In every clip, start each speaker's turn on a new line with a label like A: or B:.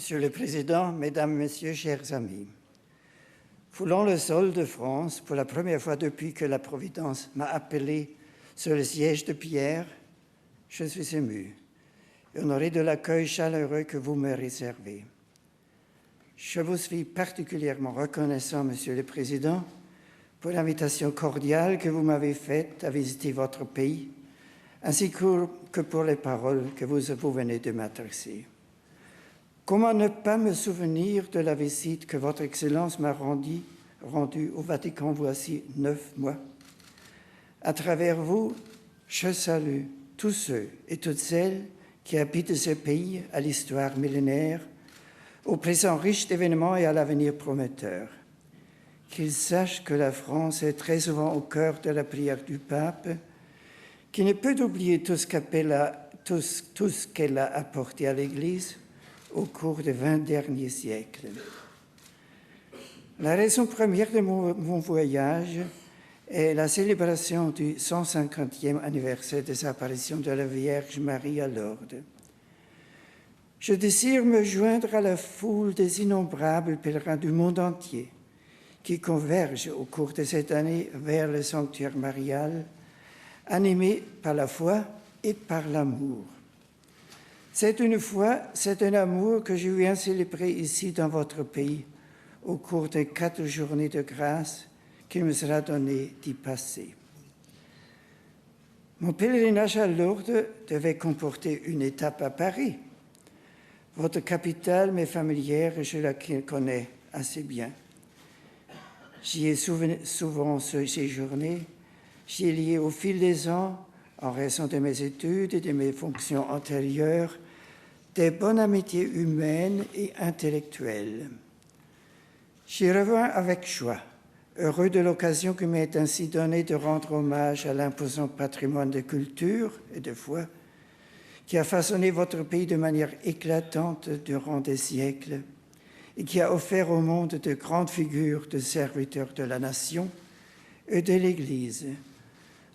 A: Monsieur le Président, Mesdames, Messieurs, chers amis, foulant le sol de France pour la première fois depuis que la Providence m'a appelé sur le siège de pierre, je suis ému et honoré de l'accueil chaleureux que vous me réservez. Je vous suis particulièrement reconnaissant, Monsieur le Président, pour l'invitation cordiale que vous m'avez faite à visiter votre pays, ainsi que pour les paroles que vous venez de m'adresser. Comment ne pas me souvenir de la visite que votre Excellence m'a rendue au Vatican voici 9 mois. À travers vous, je salue tous ceux et toutes celles qui habitent ce pays à l'histoire millénaire, au présent riche d'événements et à l'avenir prometteur. Qu'ils sachent que la France est très souvent au cœur de la prière du pape, qui ne peut oublier tout ce qu'elle a apporté à l'Église au cours des 20 derniers siècles. La raison première de mon voyage est la célébration du 150e anniversaire des apparitions de la Vierge Marie à Lourdes. Je désire me joindre à la foule des innombrables pèlerins du monde entier qui convergent au cours de cette année vers le sanctuaire marial, animés par la foi et par l'amour. C'est une foi, c'est un amour que je viens célébrer ici dans votre pays au cours des 4 journées de grâce qu'il me sera donné d'y passer. Mon pèlerinage à Lourdes devait comporter une étape à Paris. Votre capitale m'est familière et je la connais assez bien. J'y ai souvent séjourné, j'y ai lié au fil des ans, en raison de mes études et de mes fonctions antérieures, des bonnes amitiés humaines et intellectuelles. J'y reviens avec joie, heureux de l'occasion qui m'est ainsi donnée de rendre hommage à l'imposant patrimoine de culture et de foi qui a façonné votre pays de manière éclatante durant des siècles et qui a offert au monde de grandes figures de serviteurs de la nation et de l'Église,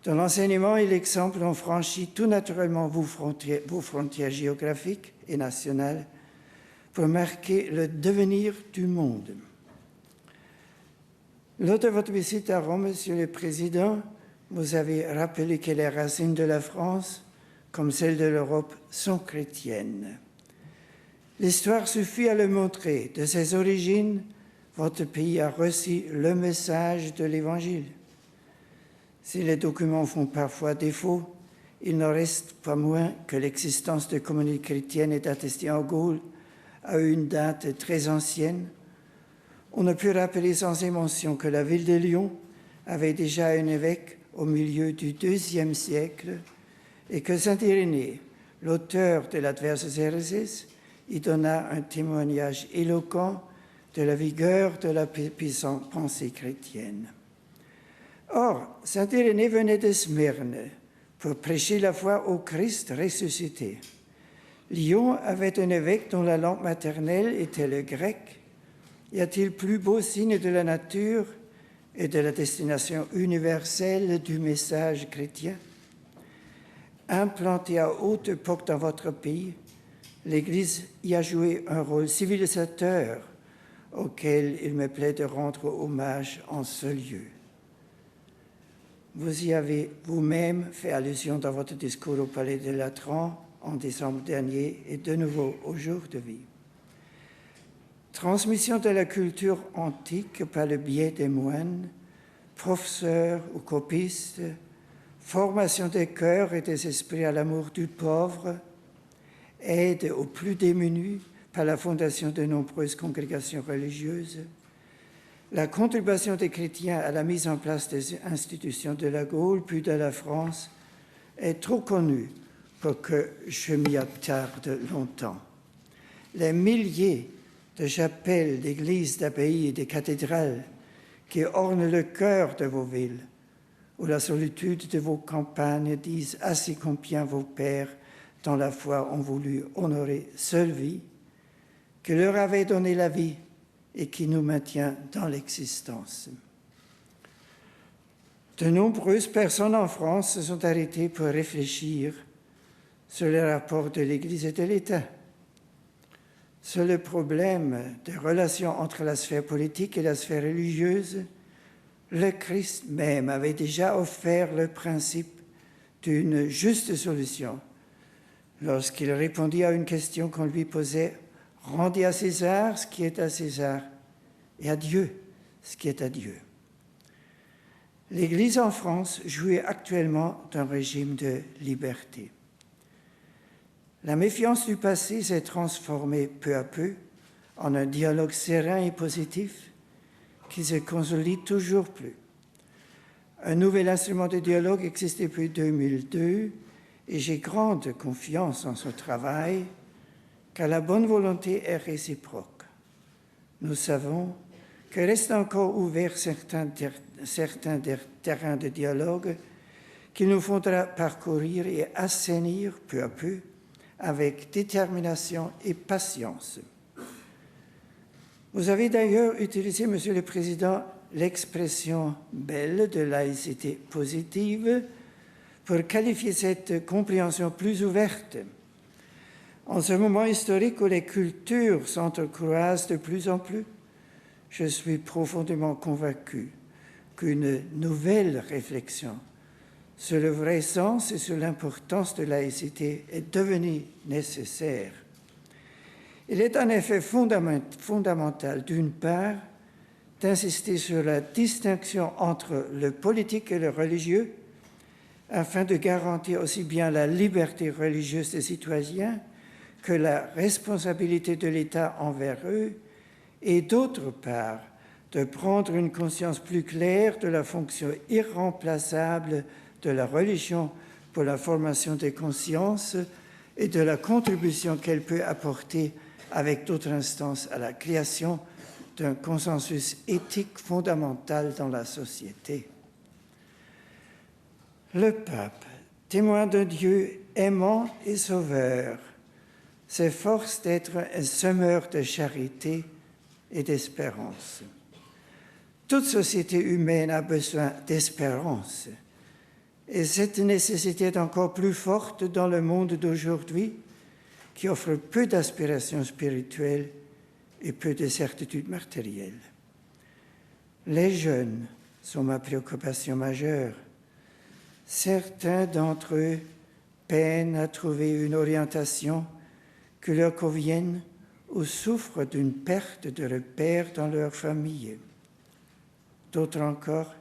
A: dont l'enseignement et l'exemple ont franchi tout naturellement vos frontières géographiques et nationales pour marquer le devenir du monde. Lors de votre visite à Rome, Monsieur le Président, vous avez rappelé que les racines de la France, comme celles de l'Europe, sont chrétiennes. L'histoire suffit à le montrer. De ses origines, votre pays a reçu le message de l'Évangile. Si les documents font parfois défaut, il n'en reste pas moins que l'existence de communautés chrétiennes est attestée en Gaule à une date très ancienne. On ne peut rappeler sans émotion que la ville de Lyon avait déjà un évêque au milieu du IIe siècle et que saint Irénée, l'auteur de l'Adversus Hereses, y donna un témoignage éloquent de la vigueur de la puissante pensée chrétienne. Or, saint Irénée venait de Smyrne pour prêcher la foi au Christ ressuscité. Lyon avait un évêque dont la langue maternelle était le grec. Y a-t-il plus beau signe de la nature et de la destination universelle du message chrétien? Implantée à haute époque dans votre pays, l'Église y a joué un rôle civilisateur auquel il me plaît de rendre hommage en ce lieu. Vous y avez vous-même fait allusion dans votre discours au Palais de Latran en décembre dernier et de nouveau aujourd'hui. Transmission de la culture antique par le biais des moines, professeurs ou copistes, formation des cœurs et des esprits à l'amour du pauvre, aide aux plus démunis par la fondation de nombreuses congrégations religieuses, la contribution des chrétiens à la mise en place des institutions de la Gaule puis de la France est trop connue pour que je m'y attarde longtemps. Les milliers de chapelles, d'églises, d'abbayes et de cathédrales qui ornent le cœur de vos villes ou la solitude de vos campagnes disent assez combien vos pères dans la foi ont voulu honorer seule vie, que leur avait donné la vie et qui nous maintient dans l'existence. De nombreuses personnes en France se sont arrêtées pour réfléchir sur les rapports de l'Église et de l'État. Sur le problème des relations entre la sphère politique et la sphère religieuse, le Christ même avait déjà offert le principe d'une juste solution lorsqu'il répondit à une question qu'on lui posait « Rendez à César ce qui est à César et à Dieu ce qui est à Dieu ». L'Église en France jouit actuellement d'un régime de liberté. La méfiance du passé s'est transformée peu à peu en un dialogue serein et positif qui se consolide toujours plus. Un nouvel instrument de dialogue existe depuis 2002 et j'ai grande confiance en ce travail car la bonne volonté est réciproque. Nous savons que restent encore ouverts certains terrains de dialogue qu'il nous faudra parcourir et assainir peu à peu avec détermination et patience. Vous avez d'ailleurs utilisé, Monsieur le Président, l'expression belle de laïcité positive pour qualifier cette compréhension plus ouverte. En ce moment historique où les cultures s'entrecroisent de plus en plus, je suis profondément convaincu qu'une nouvelle réflexion sur le vrai sens et sur l'importance de la laïcité est devenue nécessaire. Il est en effet fondamental, d'une part, d'insister sur la distinction entre le politique et le religieux, afin de garantir aussi bien la liberté religieuse des citoyens que la responsabilité de l'État envers eux, et d'autre part, de prendre une conscience plus claire de la fonction irremplaçable de la religion pour la formation des consciences et de la contribution qu'elle peut apporter avec d'autres instances à la création d'un consensus éthique fondamental dans la société. Le pape, témoin d'un Dieu aimant et sauveur, s'efforce d'être un semeur de charité et d'espérance. Toute société humaine a besoin d'espérance. Et cette nécessité est encore plus forte dans le monde d'aujourd'hui, qui offre peu d'aspirations spirituelles et peu de certitudes matérielles. Les jeunes sont ma préoccupation majeure. Certains d'entre eux peinent à trouver une orientation qui leur convienne ou souffrent d'une perte de repères dans leur famille. D'autres encore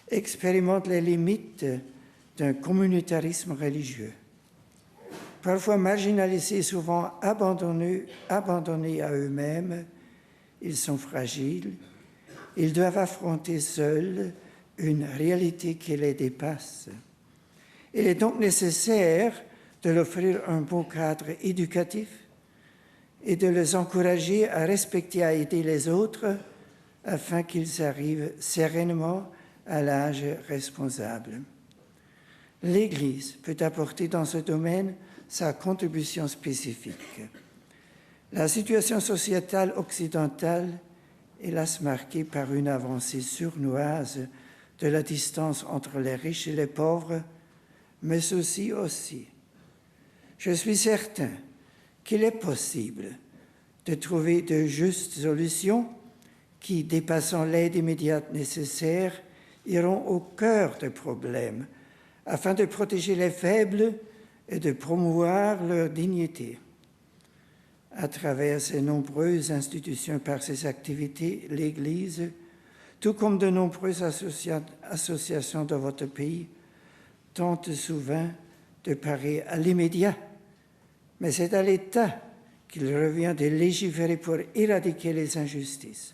A: expérimentent les limites d'un communautarisme religieux. Parfois marginalisés, souvent abandonnés à eux-mêmes, ils sont fragiles, ils doivent affronter seuls une réalité qui les dépasse. Il est donc nécessaire de leur offrir un bon cadre éducatif et de les encourager à respecter et à aider les autres afin qu'ils arrivent sereinement à l'âge responsable. L'Église peut apporter dans ce domaine sa contribution spécifique. La situation sociétale occidentale est hélas marquée par une avancée sournoise de la distance entre les riches et les pauvres, mais ceci aussi. Je suis certain qu'il est possible de trouver de justes solutions qui, dépassant l'aide immédiate nécessaire, iront au cœur des problèmes afin de protéger les faibles et de promouvoir leur dignité. À travers ses nombreuses institutions, par ses activités, l'Église, tout comme de nombreuses associations dans votre pays, tente souvent de parer à l'immédiat, mais c'est à l'État qu'il revient de légiférer pour éradiquer les injustices.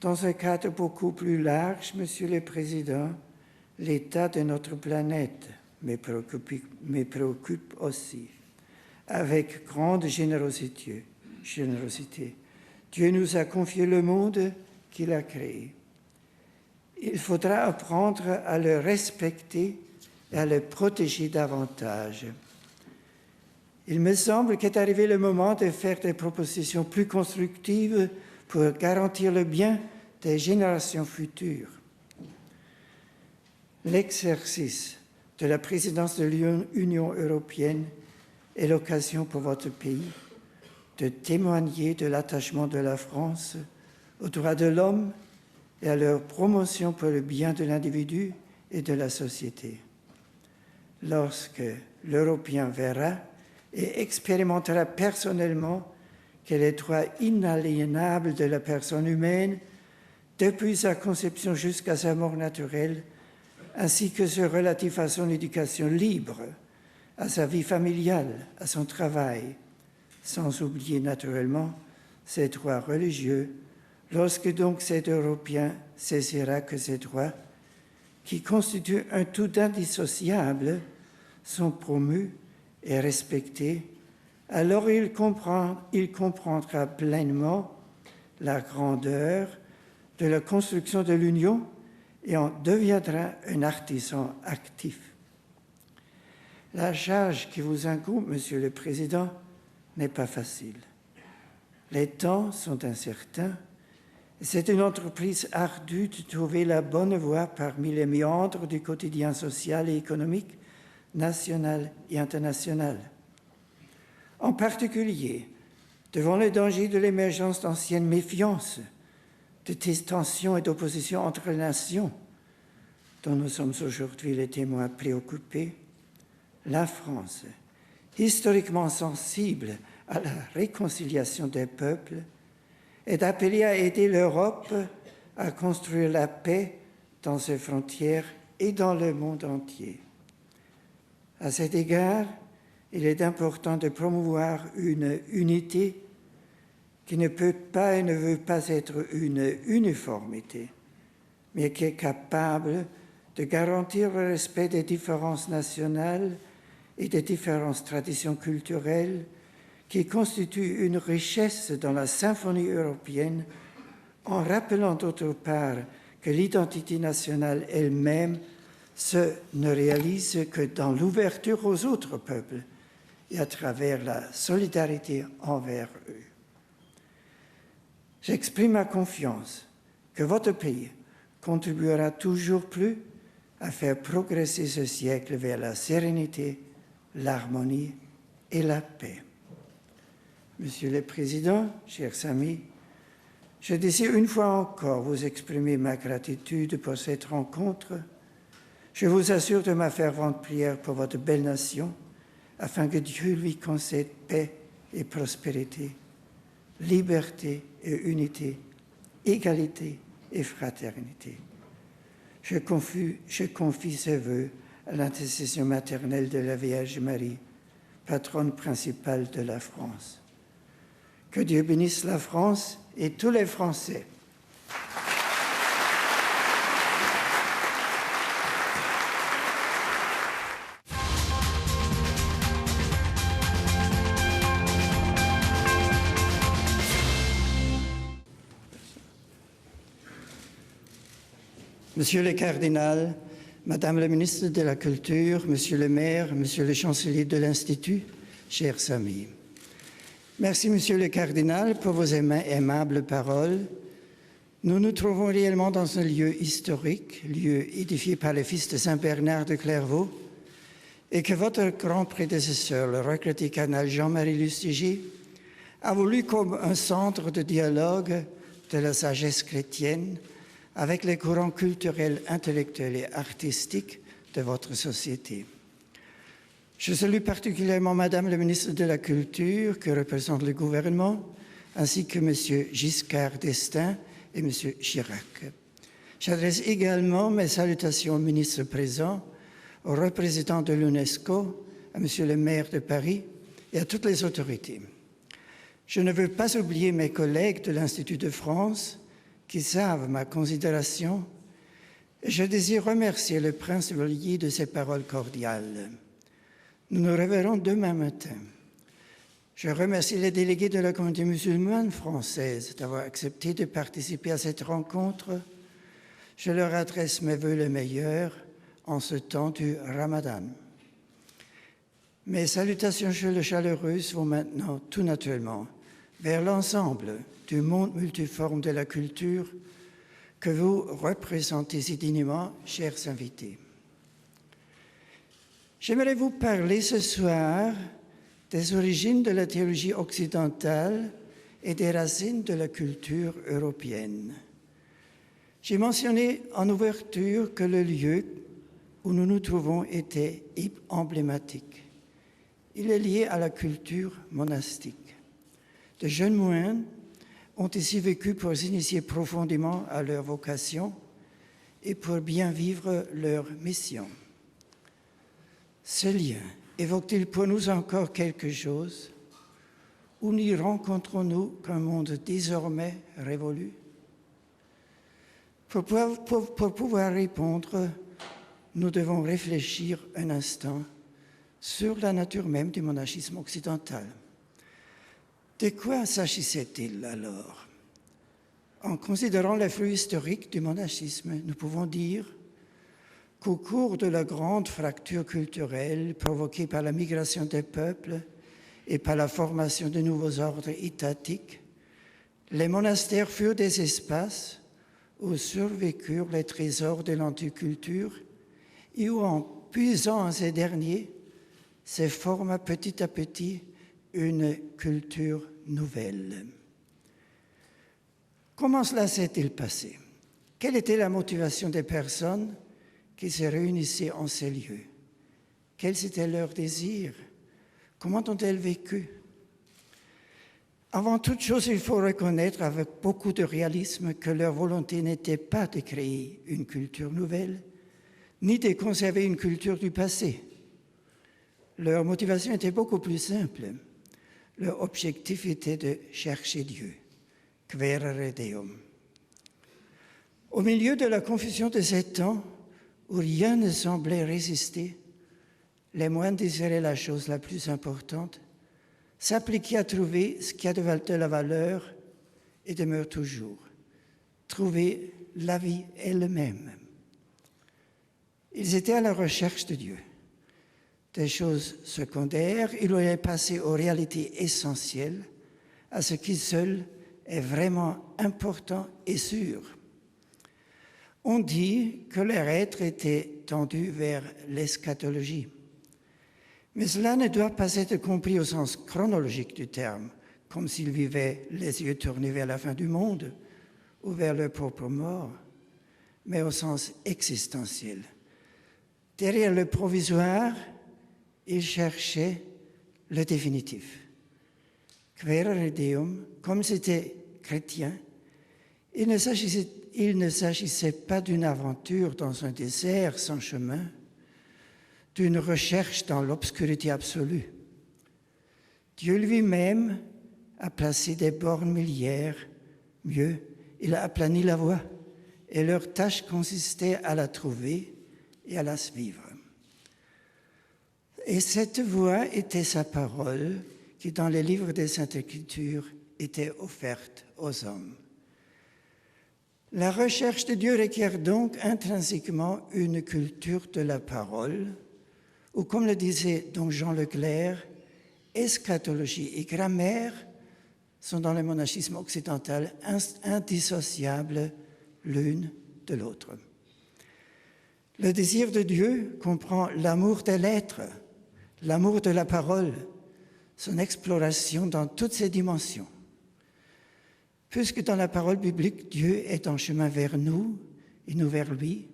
A: Dans un cadre beaucoup plus large, Monsieur le Président, l'état de notre planète me préoccupe aussi, avec grande générosité. Dieu nous a confié le monde qu'il a créé. Il faudra apprendre à le respecter et à le protéger davantage. Il me semble qu'est arrivé le moment de faire des propositions plus constructives pour garantir le bien des générations futures. L'exercice de la présidence de l'Union européenne est l'occasion pour votre pays de témoigner de l'attachement de la France aux droits de l'homme et à leur promotion pour le bien de l'individu et de la société. Lorsque l'Européen verra et expérimentera personnellement que les droits inaliénables de la personne humaine, depuis sa conception jusqu'à sa mort naturelle, ainsi que ceux relatifs à son éducation libre, à sa vie familiale, à son travail, sans oublier naturellement ses droits religieux, lorsque donc cet Européen saisira que ces droits, qui constituent un tout indissociable, sont promus et respectés, alors il comprendra pleinement la grandeur de la construction de l'Union et en deviendra un artisan actif. La charge qui vous incombe, Monsieur le Président, n'est pas facile. Les temps sont incertains. C'est une entreprise ardue de trouver la bonne voie parmi les méandres du quotidien social et économique, national et international. En particulier, devant le danger de l'émergence d'anciennes méfiances, de tensions et d'opposition entre les nations, dont nous sommes aujourd'hui les témoins préoccupés, la France, historiquement sensible à la réconciliation des peuples, est appelée à aider l'Europe à construire la paix dans ses frontières et dans le monde entier. À cet égard, il est important de promouvoir une unité qui ne peut pas et ne veut pas être une uniformité, mais qui est capable de garantir le respect des différences nationales et des différentes traditions culturelles qui constituent une richesse dans la symphonie européenne, en rappelant d'autre part que l'identité nationale elle-même ne réalise que dans l'ouverture aux autres peuples et à travers la solidarité envers eux. J'exprime ma confiance que votre pays contribuera toujours plus à faire progresser ce siècle vers la sérénité, l'harmonie et la paix. Monsieur le Président, chers amis, je désire une fois encore vous exprimer ma gratitude pour cette rencontre. Je vous assure de ma fervente prière pour votre belle nation, afin que Dieu lui concède paix et prospérité, liberté et unité, égalité et fraternité. Je confie ces vœux à l'intercession maternelle de la Vierge Marie, patronne principale de la France. Que Dieu bénisse la France et tous les Français. Monsieur le cardinal, Madame la ministre de la Culture, Monsieur le maire, Monsieur le chancelier de l'Institut, chers amis. Merci, Monsieur le cardinal, pour vos aimables paroles. Nous nous trouvons réellement dans un lieu historique, lieu édifié par les fils de Saint-Bernard de Clairvaux, et que votre grand prédécesseur, le regretté cardinal Jean-Marie Lustiger, a voulu comme un centre de dialogue de la sagesse chrétienne avec les courants culturels, intellectuels et artistiques de votre société. Je salue particulièrement Madame la ministre de la Culture, qui représente le gouvernement, ainsi que Monsieur Giscard d'Estaing et Monsieur Chirac. J'adresse également mes salutations aux ministres présents, aux représentants de l'UNESCO, à Monsieur le maire de Paris et à toutes les autorités. Je ne veux pas oublier mes collègues de l'Institut de France, qui savent ma considération, et je désire remercier le prince Olivier de ses paroles cordiales. Nous nous reverrons demain matin. Je remercie les délégués de la communauté musulmane française d'avoir accepté de participer à cette rencontre. Je leur adresse mes vœux les meilleurs en ce temps du Ramadan. Mes salutations chaleureuses vont maintenant tout naturellement vers l'ensemble du monde multiforme de la culture que vous représentez si dignement, chers invités. J'aimerais vous parler ce soir des origines de la théologie occidentale et des racines de la culture européenne. J'ai mentionné en ouverture que le lieu où nous nous trouvons était emblématique. Il est lié à la culture monastique. De jeunes moines ont ici vécu pour s'initier profondément à leur vocation et pour bien vivre leur mission. Ce lien évoque-t-il pour nous encore quelque chose? Où n'y rencontrons-nous qu'un monde désormais révolu? Pour pouvoir répondre, nous devons réfléchir un instant sur la nature même du monachisme occidental. De quoi s'agissait-il alors? En considérant les flux historiques du monachisme, nous pouvons dire qu'au cours de la grande fracture culturelle provoquée par la migration des peuples et par la formation de nouveaux ordres étatiques, les monastères furent des espaces où survécurent les trésors de l'anticulture et où, en puisant en ces derniers, se forma petit à petit une culture nouvelle. Comment cela s'est-il passé? Quelle était la motivation des personnes qui se réunissaient en ces lieux? Quels étaient leurs désirs? Comment ont-elles vécu? Avant toute chose, il faut reconnaître avec beaucoup de réalisme que leur volonté n'était pas de créer une culture nouvelle, ni de conserver une culture du passé. Leur motivation était beaucoup plus simple. Leur objectif était de chercher Dieu, quaerere Deum. Au milieu de la confusion de ces temps, où rien ne semblait résister, les moines désiraient la chose la plus importante, s'appliquer à trouver ce qui a de la valeur et demeure toujours, trouver la vie elle-même. Ils étaient à la recherche de Dieu. Des choses secondaires, ils voulaient passer aux réalités essentielles, à ce qui seul est vraiment important et sûr. On dit que leur être était tendu vers l'eschatologie. Mais cela ne doit pas être compris au sens chronologique du terme, comme s'ils vivaient les yeux tournés vers la fin du monde ou vers leur propre mort, mais au sens existentiel. Derrière le provisoire, ils cherchaient le définitif. Quaerere Deum, comme c'était chrétien, il ne s'agissait pas d'une aventure dans un désert sans chemin, d'une recherche dans l'obscurité absolue. Dieu lui-même a placé des bornes milliaires, mieux, il a aplani la voie, et leur tâche consistait à la trouver et à la suivre. Et cette voie était sa parole qui, dans les livres des Saintes Écritures, était offerte aux hommes. La recherche de Dieu requiert donc intrinsèquement une culture de la parole, ou comme le disait donc Jean Leclerc, eschatologie et grammaire sont dans le monachisme occidental indissociables l'une de l'autre. Le désir de Dieu comprend l'amour de l'être, l'amour de la parole, son exploration dans toutes ses dimensions. Puisque dans la parole biblique, Dieu est en chemin vers nous et nous vers lui,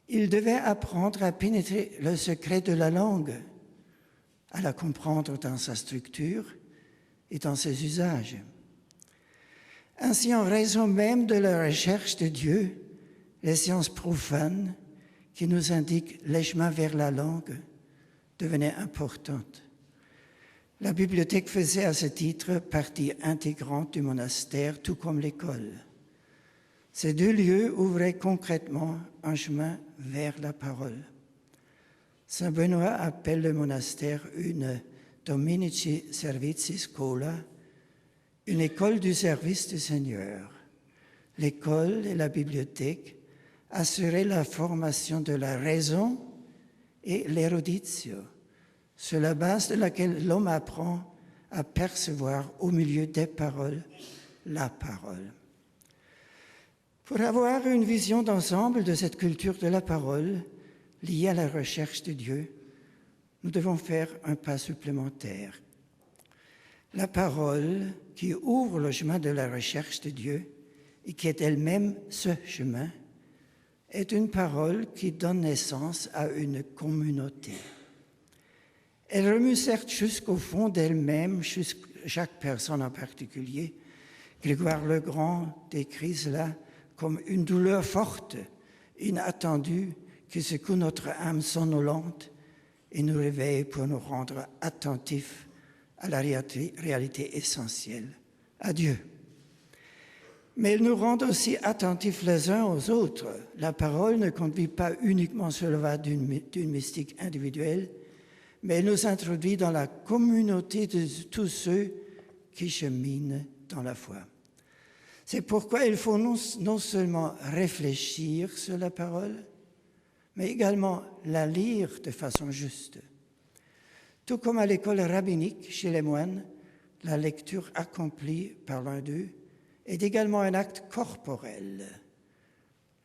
A: il devait apprendre à pénétrer le secret de la langue, à la comprendre dans sa structure et dans ses usages. Ainsi, en raison même de la recherche de Dieu, les sciences profanes qui nous indiquent les chemins vers la langue devenaient importantes. La bibliothèque faisait à ce titre partie intégrante du monastère, tout comme l'école. Ces deux lieux ouvraient concrètement un chemin vers la parole. Saint Benoît appelle le monastère une Dominici Servitii Schola, une école du service du Seigneur. L'école et la bibliothèque assuraient la formation de la raison et l'éruditio, sur la base de laquelle l'homme apprend à percevoir au milieu des paroles la parole. Pour avoir une vision d'ensemble de cette culture de la parole liée à la recherche de Dieu, nous devons faire un pas supplémentaire. La parole qui ouvre le chemin de la recherche de Dieu et qui est elle-même ce chemin est une parole qui donne naissance à une communauté. Elle remue certes jusqu'au fond d'elle-même, chaque personne en particulier. Grégoire le Grand décrit cela comme une douleur forte, inattendue, qui secoue notre âme somnolente et nous réveille pour nous rendre attentifs à la réalité essentielle, à Dieu. Mais elle nous rend aussi attentifs les uns aux autres. La parole ne conduit pas uniquement sur le va d'une mystique individuelle, mais elle nous introduit dans la communauté de tous ceux qui cheminent dans la foi. C'est pourquoi il faut non seulement réfléchir sur la parole, mais également la lire de façon juste. Tout comme à l'école rabbinique, chez les moines, la lecture accomplie par l'un d'eux est également un acte corporel.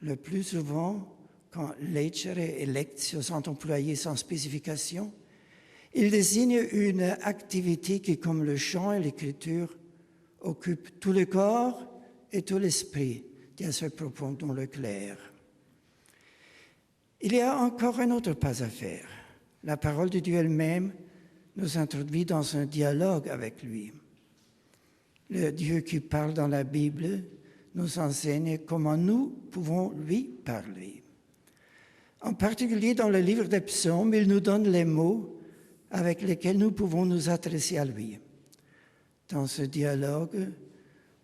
A: Le plus souvent, quand lecere et lectio sont employés sans spécification, ils désignent une activité qui, comme le chant et l'écriture, occupe tout le corps et tout l'esprit, dit à ce propos Don Leclerc. Il y a encore un autre pas à faire. La parole de Dieu elle-même nous introduit dans un dialogue avec lui. Le Dieu qui parle dans la Bible nous enseigne comment nous pouvons lui parler. En particulier dans le livre des psaumes, il nous donne les mots avec lesquels nous pouvons nous adresser à lui. Dans ce dialogue,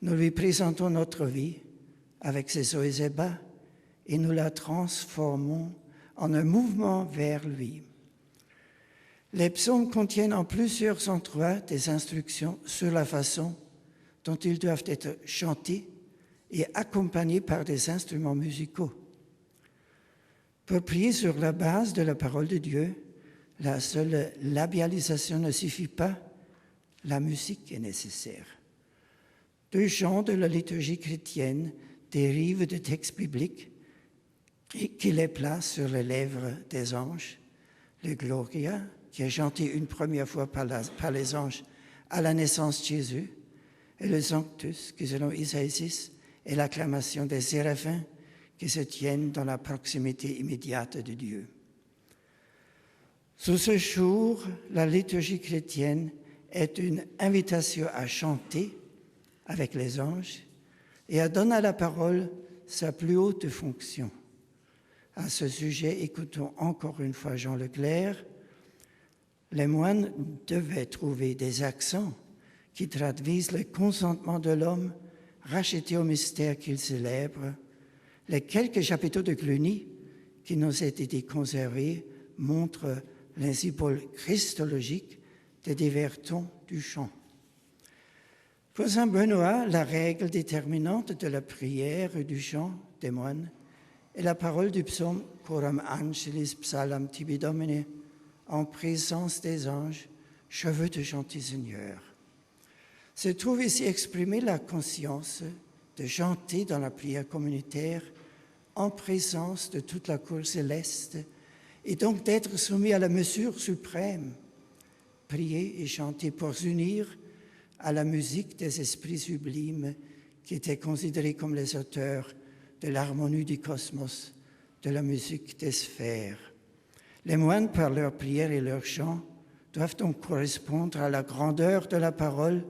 A: nous lui présentons notre vie avec ses hauts et ses bas et nous la transformons en un mouvement vers lui. Les psaumes contiennent en plusieurs endroits des instructions sur la façon dont ils doivent être chantés et accompagnés par des instruments musicaux. Pour prier sur la base de la parole de Dieu, la seule labialisation ne suffit pas, la musique est nécessaire. 2 chants de la liturgie chrétienne dérivent de textes bibliques et qui les placent sur les lèvres des anges. Le Gloria, qui est chanté une première fois par les anges à la naissance de Jésus, et le Sanctus, qui selon Isaïe 6, est l'acclamation des séraphins qui se tiennent dans la proximité immédiate de Dieu. Sous ce jour, la liturgie chrétienne est une invitation à chanter avec les anges et à donner à la parole sa plus haute fonction. À ce sujet, écoutons encore une fois Jean Leclerc. Les moines devaient trouver des accents qui traduisent le consentement de l'homme racheté au mystère qu'il célèbre. Les quelques chapiteaux de Cluny qui nous ont été conservés montrent les symboles christologiques des divers tons du chant. Pour saint Benoît, la règle déterminante de la prière et du chant des moines est la parole du psaume « Coram angelis psalam tibi Domine » en présence des anges, je veux te chanter Seigneur. Se trouve ici exprimée la conscience de chanter dans la prière communautaire en présence de toute la cour céleste et donc d'être soumis à la mesure suprême, prier et chanter pour s'unir à la musique des esprits sublimes qui étaient considérés comme les auteurs de l'harmonie du cosmos, de la musique des sphères. Les moines, par leur prière et leur chant, doivent donc correspondre à la grandeur de la parole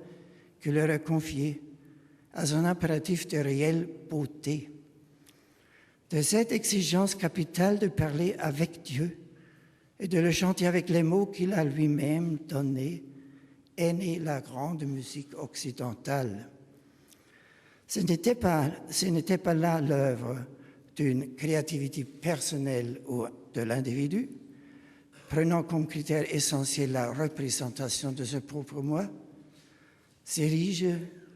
A: qui leur est confiée, à son impératif de réelle beauté. De cette exigence capitale de parler avec Dieu et de le chanter avec les mots qu'il a lui-même donnés, est née la grande musique occidentale. Ce n'était pas là l'œuvre d'une créativité personnelle ou de l'individu, prenant comme critère essentiel la représentation de ce propre moi, s'érige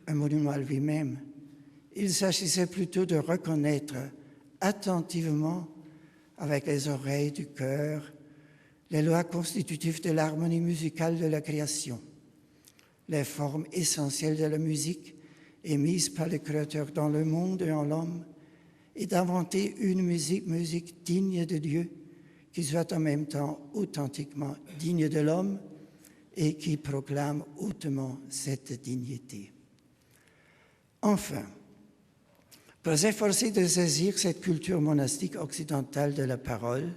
A: un monument à lui-même. Il s'agissait plutôt de reconnaître attentivement, avec les oreilles du cœur, les lois constitutives de l'harmonie musicale de la création, les formes essentielles de la musique émises par le Créateur dans le monde et en l'homme, et d'inventer une musique digne de Dieu, qui soit en même temps authentiquement digne de l'homme et qui proclame hautement cette dignité. Enfin, pour s'efforcer de saisir cette culture monastique occidentale de la parole,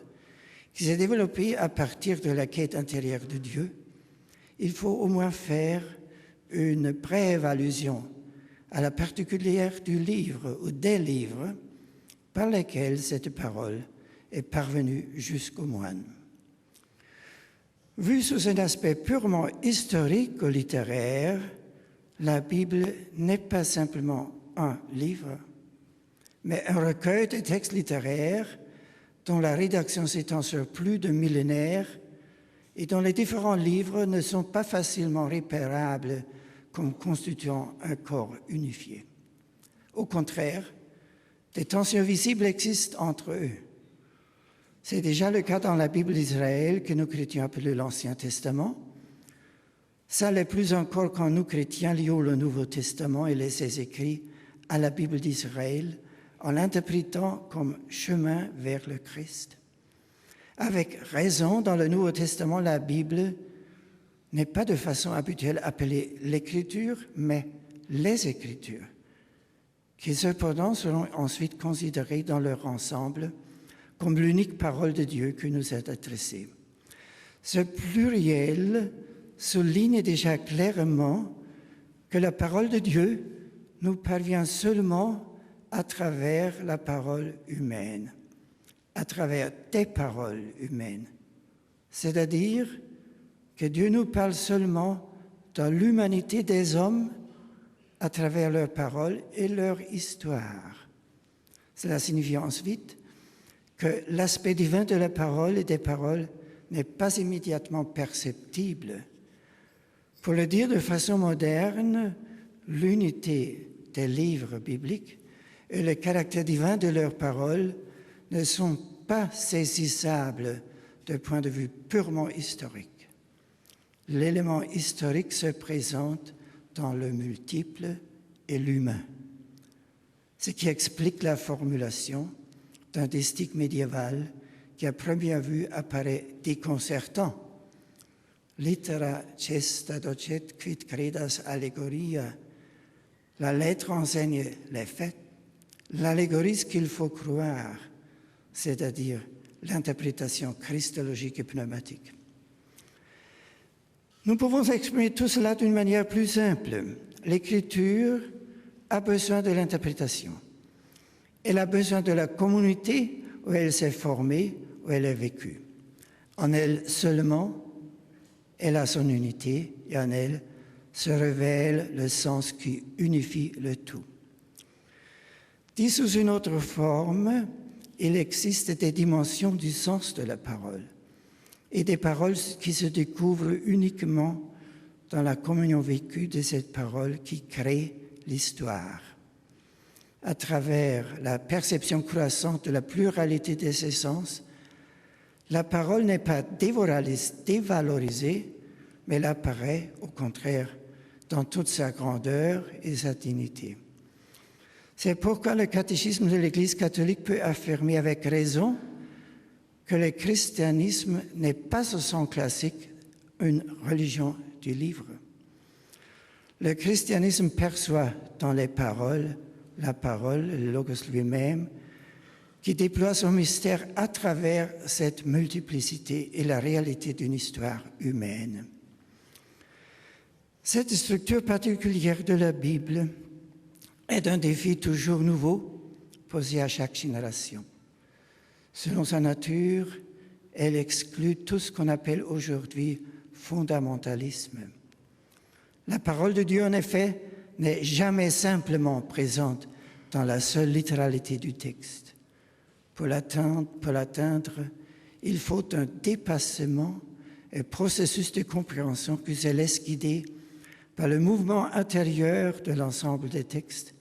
A: qui s'est développée à partir de la quête intérieure de Dieu, il faut au moins faire une brève allusion à la particulière du livre ou des livres par lesquels cette parole est parvenue jusqu'aux moines. Vue sous un aspect purement historique ou littéraire, la Bible n'est pas simplement un livre, mais un recueil de textes littéraires dont la rédaction s'étend sur plus de millénaires et dont les différents livres ne sont pas facilement repérables comme constituant un corps unifié. Au contraire, des tensions visibles existent entre eux. C'est déjà le cas dans la Bible d'Israël que nous chrétiens appelons l'Ancien Testament. Ça l'est plus encore quand nous chrétiens lions le Nouveau Testament et ses écrits à la Bible d'Israël en l'interprétant comme chemin vers le Christ. Avec raison, dans le Nouveau Testament, la Bible n'est pas de façon habituelle appelée l'Écriture, mais les Écritures, qui cependant seront ensuite considérées dans leur ensemble comme l'unique parole de Dieu qui nous est adressée. Ce pluriel souligne déjà clairement que la parole de Dieu nous parvient seulement à travers la parole humaine, à travers des paroles humaines. C'est-à-dire que Dieu nous parle seulement dans l'humanité des hommes à travers leurs paroles et leur histoire. Cela signifie ensuite que l'aspect divin de la parole et des paroles n'est pas immédiatement perceptible. Pour le dire de façon moderne, l'unité des livres bibliques et le caractère divin de leurs paroles ne sont pas saisissables d'un point de vue purement historique. L'élément historique se présente dans le multiple et l'humain, ce qui explique la formulation d'un distique médiéval qui à première vue apparaît déconcertant. Littera cesta docet quid credas allegoria. La lettre enseigne les faits, l'allégorie ce qu'il faut croire, c'est-à-dire l'interprétation christologique et pneumatique. Nous pouvons exprimer tout cela d'une manière plus simple. L'Écriture a besoin de l'interprétation. Elle a besoin de la communauté où elle s'est formée, où elle a vécu. En elle seulement, elle a son unité et en elle se révèle le sens qui unifie le tout. Dit sous une autre forme, il existe des dimensions du sens de la parole et des paroles qui se découvrent uniquement dans la communion vécue de cette parole qui crée l'histoire. À travers la perception croissante de la pluralité de ses sens, la parole n'est pas dévalorisée, mais elle apparaît au contraire dans toute sa grandeur et sa dignité. C'est pourquoi le catéchisme de l'Église catholique peut affirmer avec raison que le christianisme n'est pas au sens classique une religion du livre. Le christianisme perçoit dans les paroles, la parole, le logos lui-même, qui déploie son mystère à travers cette multiplicité et la réalité d'une histoire humaine. Cette structure particulière de la Bible est un défi toujours nouveau posé à chaque génération. Selon sa nature, elle exclut tout ce qu'on appelle aujourd'hui fondamentalisme. La parole de Dieu, en effet, n'est jamais simplement présente dans la seule littéralité du texte. Pour l'atteindre, il faut un dépassement, un processus de compréhension qui se laisse guider par le mouvement intérieur de l'ensemble des textes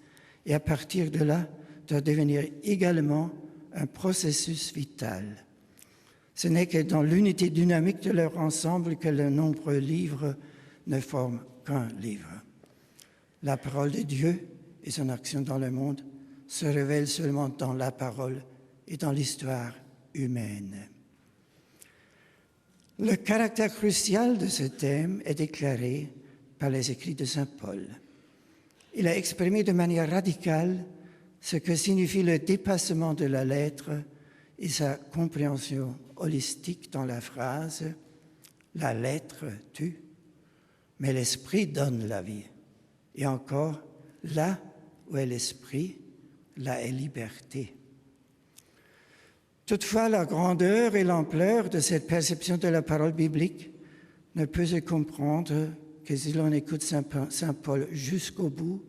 A: et à partir de là, doit devenir également un processus vital. Ce n'est que dans l'unité dynamique de leur ensemble que de nombreux livres ne forment qu'un livre. La parole de Dieu et son action dans le monde se révèlent seulement dans la parole et dans l'histoire humaine. Le caractère crucial de ce thème est déclaré par les écrits de saint Paul. Il a exprimé de manière radicale ce que signifie le dépassement de la lettre et sa compréhension holistique dans la phrase « La lettre tue, mais l'esprit donne la vie ». Et encore, là où est l'esprit, là est liberté. Toutefois, la grandeur et l'ampleur de cette perception de la parole biblique ne peut se comprendre que si l'on écoute saint Paul jusqu'au bout,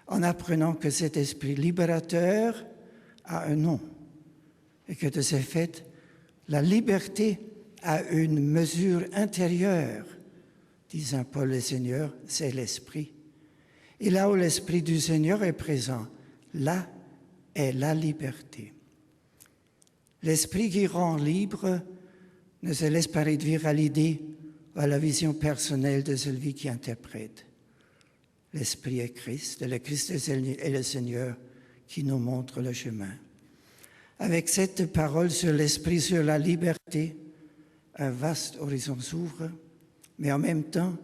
A: en apprenant que cet esprit libérateur a un nom et que de ce fait, la liberté a une mesure intérieure. Dit saint Paul, le Seigneur, c'est l'esprit. Et là où l'esprit du Seigneur est présent, là est la liberté. L'esprit qui rend libre ne se laisse pas réduire à l'idée ou à la vision personnelle de celui qui interprète. L'Esprit est Christ, et le Christ est le Seigneur qui nous montre le chemin. Avec cette parole sur l'Esprit, sur la liberté, un vaste horizon s'ouvre, mais en même temps,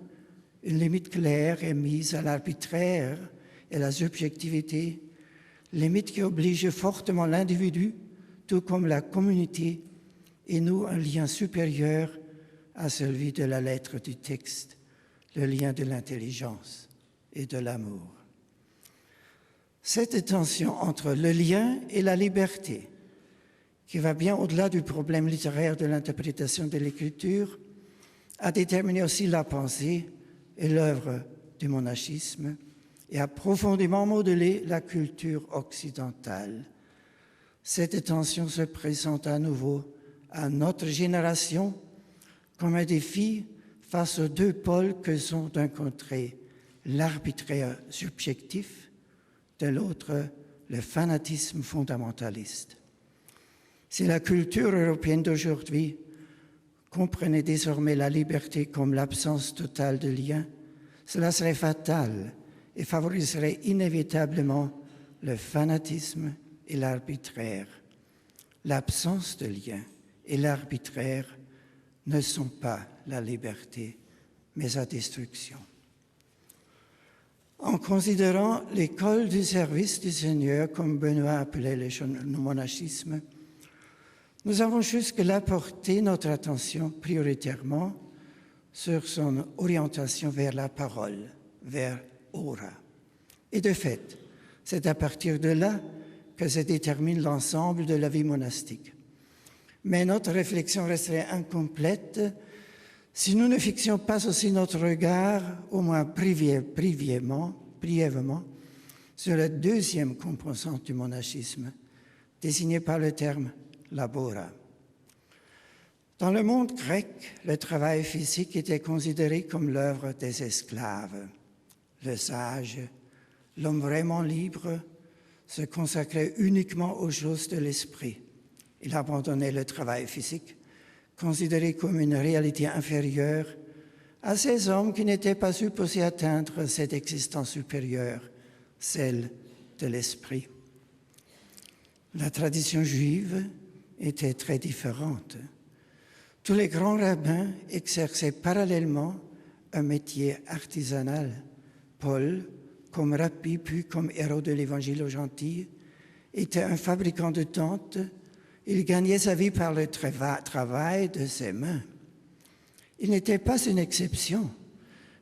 A: une limite claire est mise à l'arbitraire et à la subjectivité, limite qui oblige fortement l'individu, tout comme la communauté, et noue un lien supérieur à celui de la lettre du texte, le lien de l'intelligence et de l'amour. Cette tension entre le lien et la liberté, qui va bien au-delà du problème littéraire de l'interprétation de l'écriture, a déterminé aussi la pensée et l'œuvre du monachisme et a profondément modelé la culture occidentale. Cette tension se présente à nouveau à notre génération comme un défi face aux deux pôles que sont d'un côté l'arbitraire subjectif, de l'autre le fanatisme fondamentaliste. Si la culture européenne d'aujourd'hui comprenait désormais la liberté comme l'absence totale de lien, cela serait fatal et favoriserait inévitablement le fanatisme et l'arbitraire. L'absence de lien et l'arbitraire ne sont pas la liberté, mais sa destruction. En considérant l'école du service du Seigneur, comme Benoît appelait le monachisme, nous avons jusque-là porté notre attention prioritairement sur son orientation vers la parole, vers ora. Et de fait, c'est à partir de là que se détermine l'ensemble de la vie monastique. Mais notre réflexion resterait incomplète si nous ne fixions pas aussi notre regard, au moins brièvement, sur la deuxième composante du monachisme, désignée par le terme labora. Dans le monde grec, le travail physique était considéré comme l'œuvre des esclaves. Le sage, l'homme vraiment libre, se consacrait uniquement aux choses de l'esprit. Il abandonnait le travail physique, considéré comme une réalité inférieure à ces hommes qui n'étaient pas supposés atteindre cette existence supérieure, celle de l'esprit. La tradition juive était très différente. Tous les grands rabbins exerçaient parallèlement un métier artisanal. Paul, comme rabbi puis comme héros de l'Évangile aux gentils, était un fabricant de tentes. Il gagnait sa vie par le travail de ses mains. Il n'était pas une exception,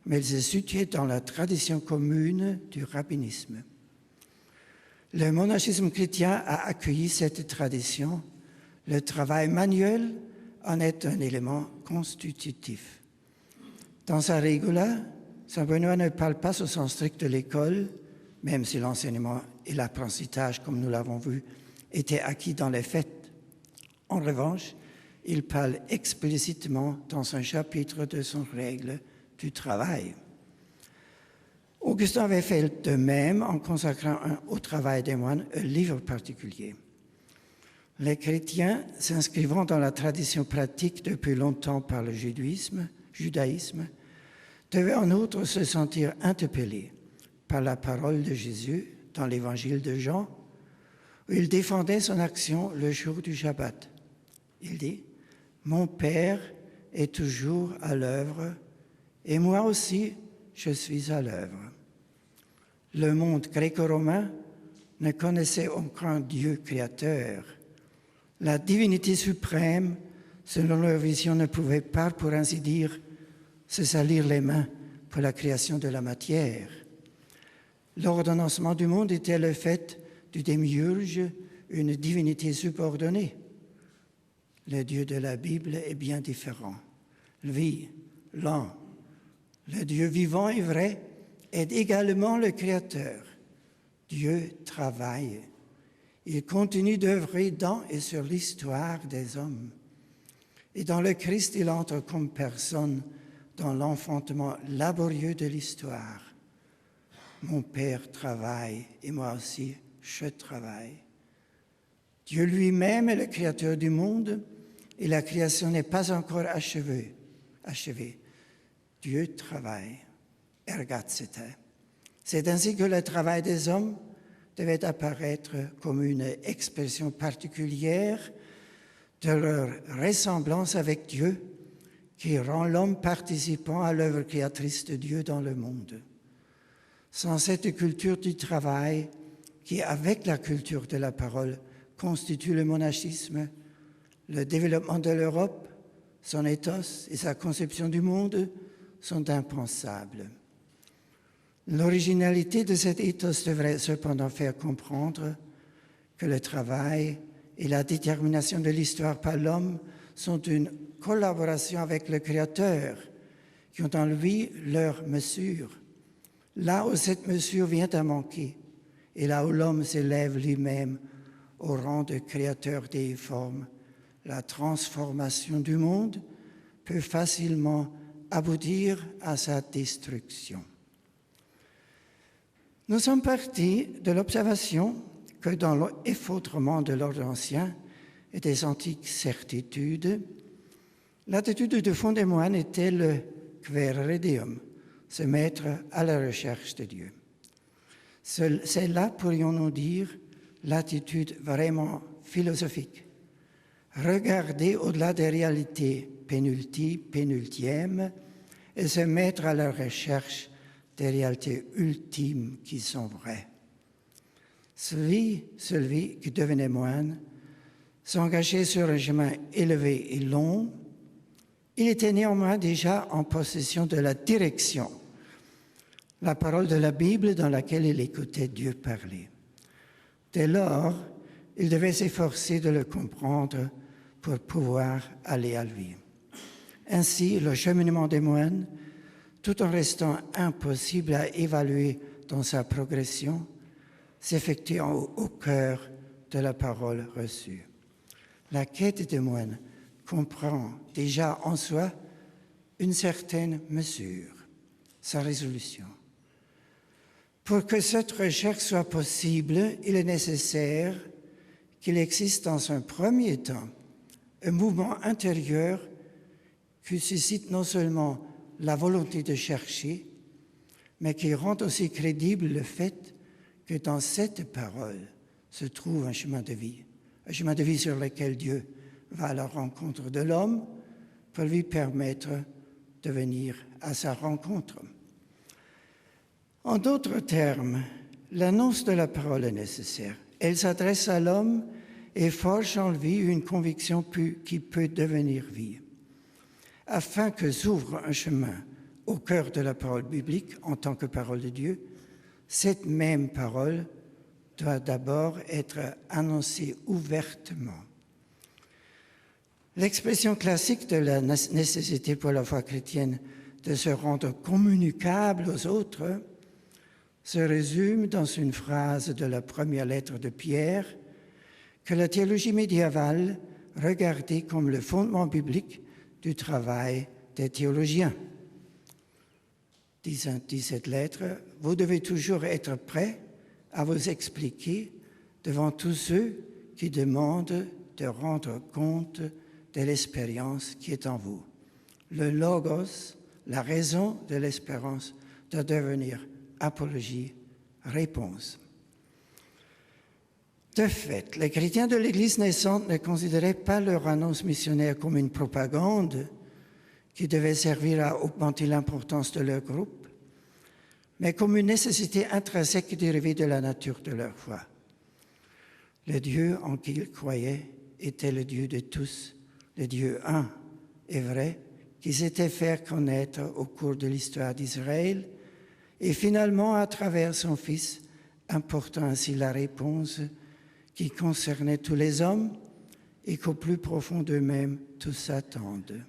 A: mais il se situait dans la tradition commune du rabbinisme. Le monachisme chrétien a accueilli cette tradition. Le travail manuel en est un élément constitutif. Dans sa Regula, saint Benoît ne parle pas au sens strict de l'école, même si l'enseignement et l'apprentissage, comme nous l'avons vu, étaient acquis dans les faits. En revanche, il parle explicitement dans un chapitre de son règle du travail. Augustin avait fait de même en consacrant au travail des moines un livre particulier. Les chrétiens, s'inscrivant dans la tradition pratique depuis longtemps par le judaïsme, devaient en outre se sentir interpellés par la parole de Jésus dans l'évangile de Jean, où il défendait son action le jour du Shabbat. Il dit « Mon Père est toujours à l'œuvre, et moi aussi, je suis à l'œuvre. Le monde gréco-romain ne connaissait aucun Dieu créateur. La divinité suprême, selon leur vision, ne pouvait pas, pour ainsi dire, se salir les mains pour la création de la matière. L'ordonnancement du monde était le fait du démiurge, une divinité subordonnée. Le Dieu de la Bible est bien différent. Lui, l'un, le Dieu vivant et vrai, est également le Créateur. Dieu travaille. Il continue d'œuvrer dans et sur l'histoire des hommes. Et dans le Christ, il entre comme personne dans l'enfantement laborieux de l'histoire. Mon Père travaille et moi aussi, je travaille. Dieu lui-même est le Créateur du monde et la création n'est pas encore achevée. Dieu travaille. Ergatsete. C'est ainsi que le travail des hommes devait apparaître comme une expression particulière de leur ressemblance avec Dieu qui rend l'homme participant à l'œuvre créatrice de Dieu dans le monde. Sans cette culture du travail qui, avec la culture de la parole, constitue le monachisme, le développement de l'Europe, son ethos et sa conception du monde sont impensables. L'originalité de cet ethos devrait cependant faire comprendre que le travail et la détermination de l'histoire par l'homme sont une collaboration avec le Créateur, qui ont en lui leur mesure. Là où cette mesure vient à manquer, et là où l'homme s'élève lui-même au rang de créateur déiforme, la transformation du monde peut facilement aboutir à sa destruction. Nous sommes partis de l'observation que dans l'effondrement de l'ordre ancien et des antiques certitudes, l'attitude de fond des moines était le quaerere Deum, se mettre à la recherche de Dieu. C'est là, pourrions-nous dire, l'attitude vraiment philosophique. Regarder au-delà des réalités pénultièmes et se mettre à la recherche des réalités ultimes qui sont vraies. Celui qui devenait moine s'engageait sur un chemin élevé et long. Il était néanmoins déjà en possession de la direction, la parole de la Bible dans laquelle il écoutait Dieu parler. Dès lors, il devait s'efforcer de le comprendre pour pouvoir aller à lui. Ainsi, le cheminement des moines, tout en restant impossible à évaluer dans sa progression, s'effectue au cœur de la parole reçue. La quête des moines comprend déjà en soi une certaine mesure, sa résolution. Pour que cette recherche soit possible, il est nécessaire qu'il existe dans un premier temps un mouvement intérieur qui suscite non seulement la volonté de chercher, mais qui rend aussi crédible le fait que dans cette parole se trouve un chemin de vie sur lequel Dieu va à la rencontre de l'homme pour lui permettre de venir à sa rencontre. En d'autres termes, l'annonce de la parole est nécessaire. Elle s'adresse à l'homme et forge en lui une conviction qui peut devenir vie. Afin que s'ouvre un chemin au cœur de la parole biblique en tant que parole de Dieu, cette même parole doit d'abord être annoncée ouvertement. L'expression classique de la nécessité pour la foi chrétienne de se rendre communicable aux autres se résume dans une phrase de la première lettre de Pierre que la théologie médiévale regardait comme le fondement biblique du travail des théologiens. Dit cette lettre, vous devez toujours être prêts à vous expliquer devant tous ceux qui demandent de rendre compte de l'espérance qui est en vous. Le logos, la raison de l'espérance, doit devenir apologie, réponse. De fait, les chrétiens de l'Église naissante ne considéraient pas leur annonce missionnaire comme une propagande, qui devait servir à augmenter l'importance de leur groupe, mais comme une nécessité intrinsèque dérivée de la nature de leur foi. Le Dieu en qui ils croyaient était le Dieu de tous, le Dieu un et vrai, qui s'était fait connaître au cours de l'histoire d'Israël et finalement à travers son Fils, apportant ainsi la réponse qui concernait tous les hommes et qu'au plus profond d'eux-mêmes, tous s'attendent.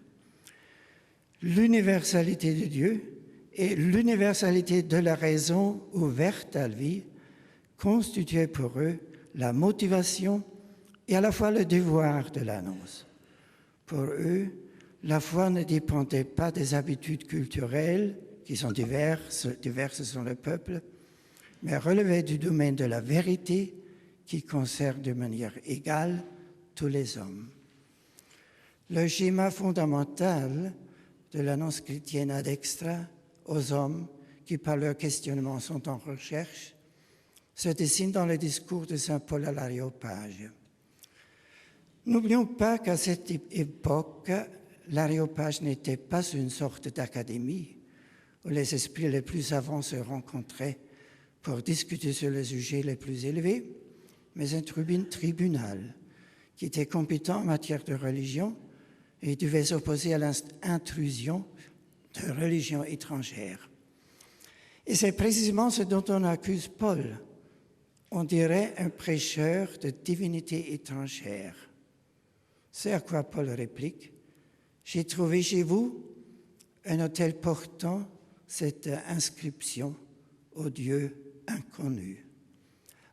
A: L'universalité de Dieu et l'universalité de la raison ouverte à lui constituaient pour eux la motivation et à la fois le devoir de l'annonce. Pour eux, la foi ne dépendait pas des habitudes culturelles, qui sont diverses dans le peuple, mais relevait du domaine de la vérité qui concerne de manière égale tous les hommes. Le schéma fondamental de l'annonce chrétienne ad extra aux hommes qui, par leur questionnement, sont en recherche, se dessine dans le discours de saint Paul à l'Aréopage. N'oublions pas qu'à cette époque, l'Aréopage n'était pas une sorte d'académie où les esprits les plus savants se rencontraient pour discuter sur les sujets les plus élevés, mais un tribunal qui était compétent en matière de religion et devait s'opposer à l'intrusion de religions étrangères. Et c'est précisément ce dont on accuse Paul. On dirait un prêcheur de divinité étrangère. C'est à quoi Paul réplique: « J'ai trouvé chez vous un autel portant cette inscription au Dieu inconnu.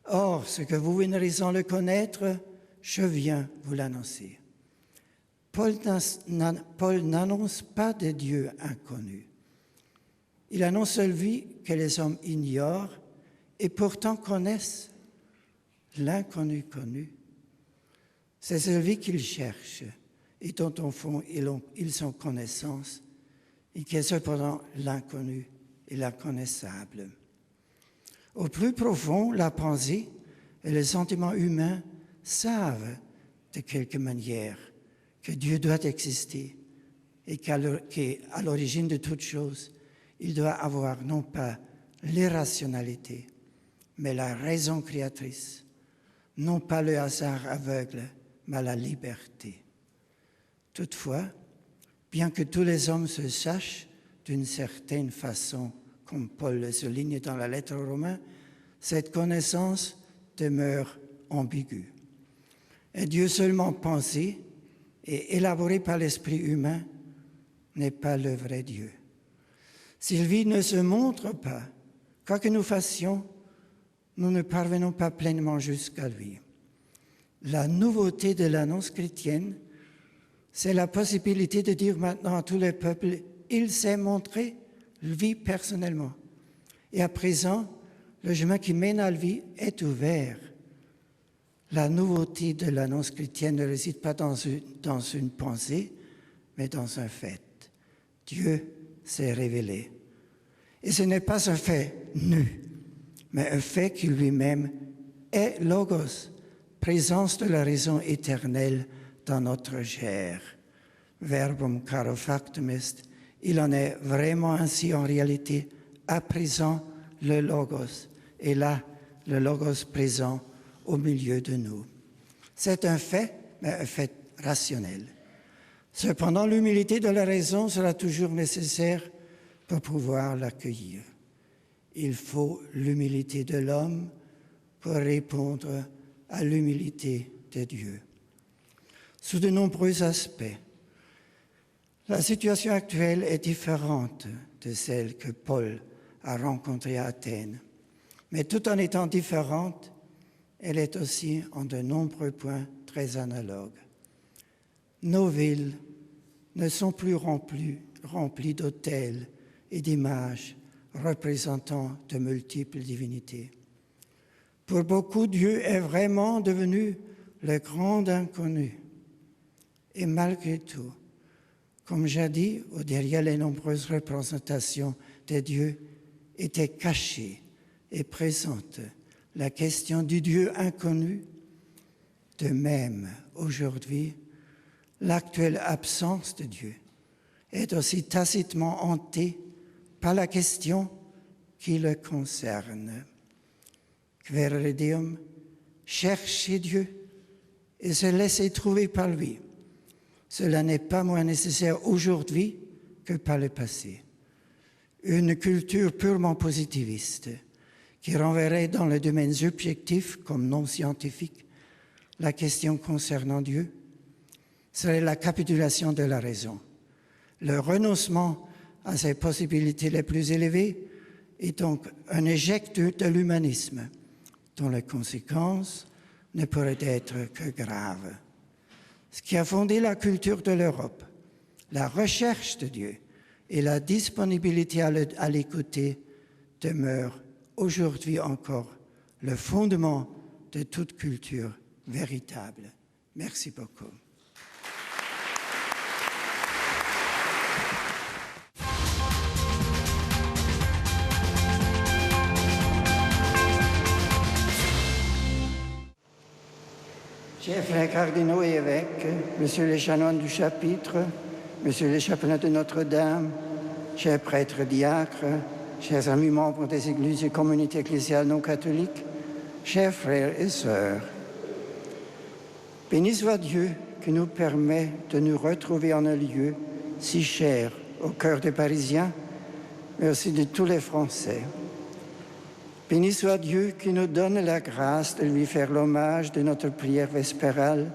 A: Or, ce que vous venez sans le connaître, je viens vous l'annoncer. » Paul n'annonce pas de Dieu inconnu. Il annonce celui que les hommes ignorent et pourtant connaissent, l'inconnu connu. C'est celui qu'ils cherchent et dont au fond ils ont connaissance et qui est cependant l'inconnu et l'inconnaissable. Au plus profond, la pensée et les sentiments humains savent de quelque manière que Dieu doit exister et qu'à l'origine de toute chose, il doit avoir non pas l'irrationalité, mais la raison créatrice, non pas le hasard aveugle, mais la liberté. Toutefois, bien que tous les hommes se sachent d'une certaine façon, comme Paul le souligne dans la lettre aux Romains, cette connaissance demeure ambiguë. Et Dieu seulement pensé et élaboré par l'esprit humain n'est pas le vrai Dieu. S'il ne se montre pas, quoi que nous fassions, nous ne parvenons pas pleinement jusqu'à lui. La nouveauté de l'annonce chrétienne, c'est la possibilité de dire maintenant à tous les peuples, il s'est montré, lui personnellement. Et à présent, le chemin qui mène à lui est ouvert. La nouveauté de l'annonce chrétienne ne réside pas dans une pensée, mais dans un fait. Dieu s'est révélé. Et ce n'est pas un fait nu, mais un fait qui lui-même est Logos, présence de la raison éternelle dans notre chair. Verbum caro factum est, il en est vraiment ainsi en réalité, à présent le Logos, et là, le Logos présent au milieu de nous. C'est un fait, mais un fait rationnel. Cependant, l'humilité de la raison sera toujours nécessaire pour pouvoir l'accueillir. Il faut l'humilité de l'homme pour répondre à l'humilité de Dieu. Sous de nombreux aspects, la situation actuelle est différente de celle que Paul a rencontrée à Athènes. Mais tout en étant différente, elle est aussi en de nombreux points très analogue. Nos villes ne sont plus remplies d'autels et d'images représentant de multiples divinités. Pour beaucoup, Dieu est vraiment devenu le grand inconnu. Et malgré tout, comme jadis, derrière les nombreuses représentations de Dieu, était cachée et présente la question du Dieu inconnu. De même, aujourd'hui, l'actuelle absence de Dieu est aussi tacitement hanté par la question qui le concerne. Quaere Deum, chercher Dieu et se laisser trouver par lui. Cela n'est pas moins nécessaire aujourd'hui que par le passé. Une culture purement positiviste qui renverrait dans le domaine subjectif comme non scientifique la question concernant Dieu serait la capitulation de la raison. Le renoncement à ses possibilités les plus élevées est donc un échec de l'humanisme dont les conséquences ne pourraient être que graves. Ce qui a fondé la culture de l'Europe, la recherche de Dieu et la disponibilité à l'écouter demeurent aujourd'hui encore le fondement de toute culture véritable. Merci beaucoup. Chers frères cardinaux et évêques, messieurs les chanoines du chapitre, messieurs les chapelains de Notre-Dame, chers prêtres diacres, chers amis membres des églises et communautés ecclésiales non catholiques, chers frères et sœurs, béni soit Dieu qui nous permet de nous retrouver en un lieu si cher au cœur des Parisiens, mais aussi de tous les Français. Béni soit Dieu qui nous donne la grâce de lui faire l'hommage de notre prière vespérale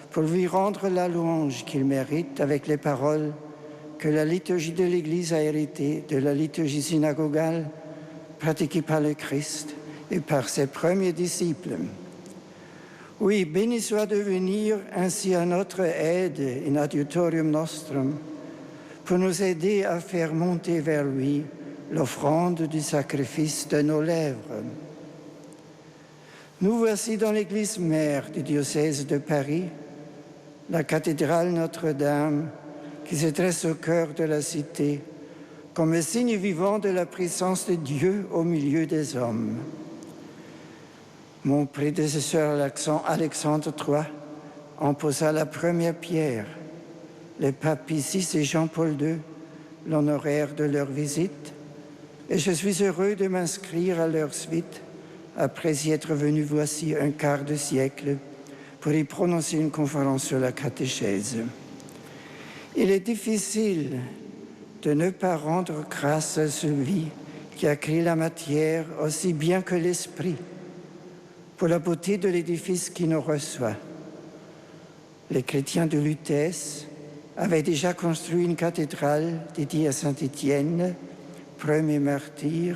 A: pour lui rendre la louange qu'il mérite avec les paroles que la liturgie de l'Église a héritées de la liturgie synagogale pratiquée par le Christ et par ses premiers disciples. Oui, béni soit de venir ainsi à notre aide in adiutorium nostrum pour nous aider à faire monter vers lui l'offrande du sacrifice de nos lèvres. Nous voici dans l'église mère du diocèse de Paris, la cathédrale Notre-Dame, qui se dresse au cœur de la cité, comme signe vivant de la présence de Dieu au milieu des hommes. Mon prédécesseur Alexandre III en posa la première pierre. Les papes Pie VI et Jean-Paul II l'honorèrent de leur visite, et je suis heureux de m'inscrire à leur suite, après y être venu voici un quart de siècle, pour y prononcer une conférence sur la catéchèse. Il est difficile de ne pas rendre grâce à celui qui a créé la matière aussi bien que l'esprit, pour la beauté de l'édifice qui nous reçoit. Les chrétiens de Lutèce avaient déjà construit une cathédrale dédiée à Saint-Étienne, premier martyr,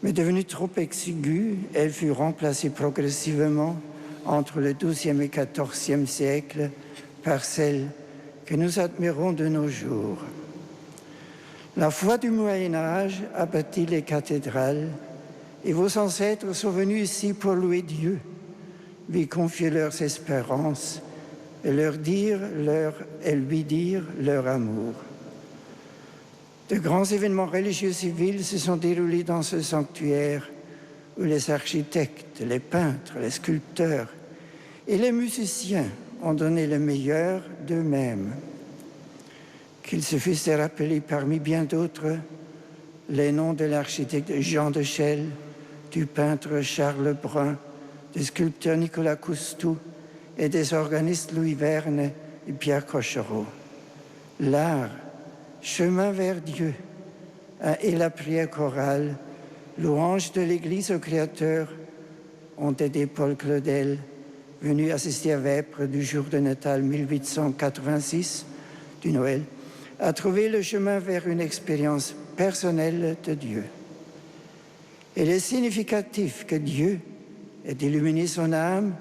A: mais devenue trop exiguë, elle fut remplacée progressivement entre le XIIe et XIVe siècle par celle que nous admirons de nos jours. La foi du Moyen-Âge a bâti les cathédrales et vos ancêtres sont venus ici pour louer Dieu, lui confier leurs espérances et lui dire leur amour. De grands événements religieux civils se sont déroulés dans ce sanctuaire où les architectes, les peintres, les sculpteurs et les musiciens ont donné le meilleur d'eux-mêmes. Qu'il suffise de rappeler parmi bien d'autres les noms de l'architecte Jean de Chelles, du peintre Charles Brun, du sculpteur Nicolas Coustou et des organistes Louis Verne et Pierre Cochereau. L'art, chemin vers Dieu, et la prière chorale, louange de l'Église au Créateur, ont aidé Paul Claudel, venu assister à Vêpres du jour de Natal 1886, du Noël, à trouver le chemin vers une expérience personnelle de Dieu. Il est significatif que Dieu ait illuminé son âme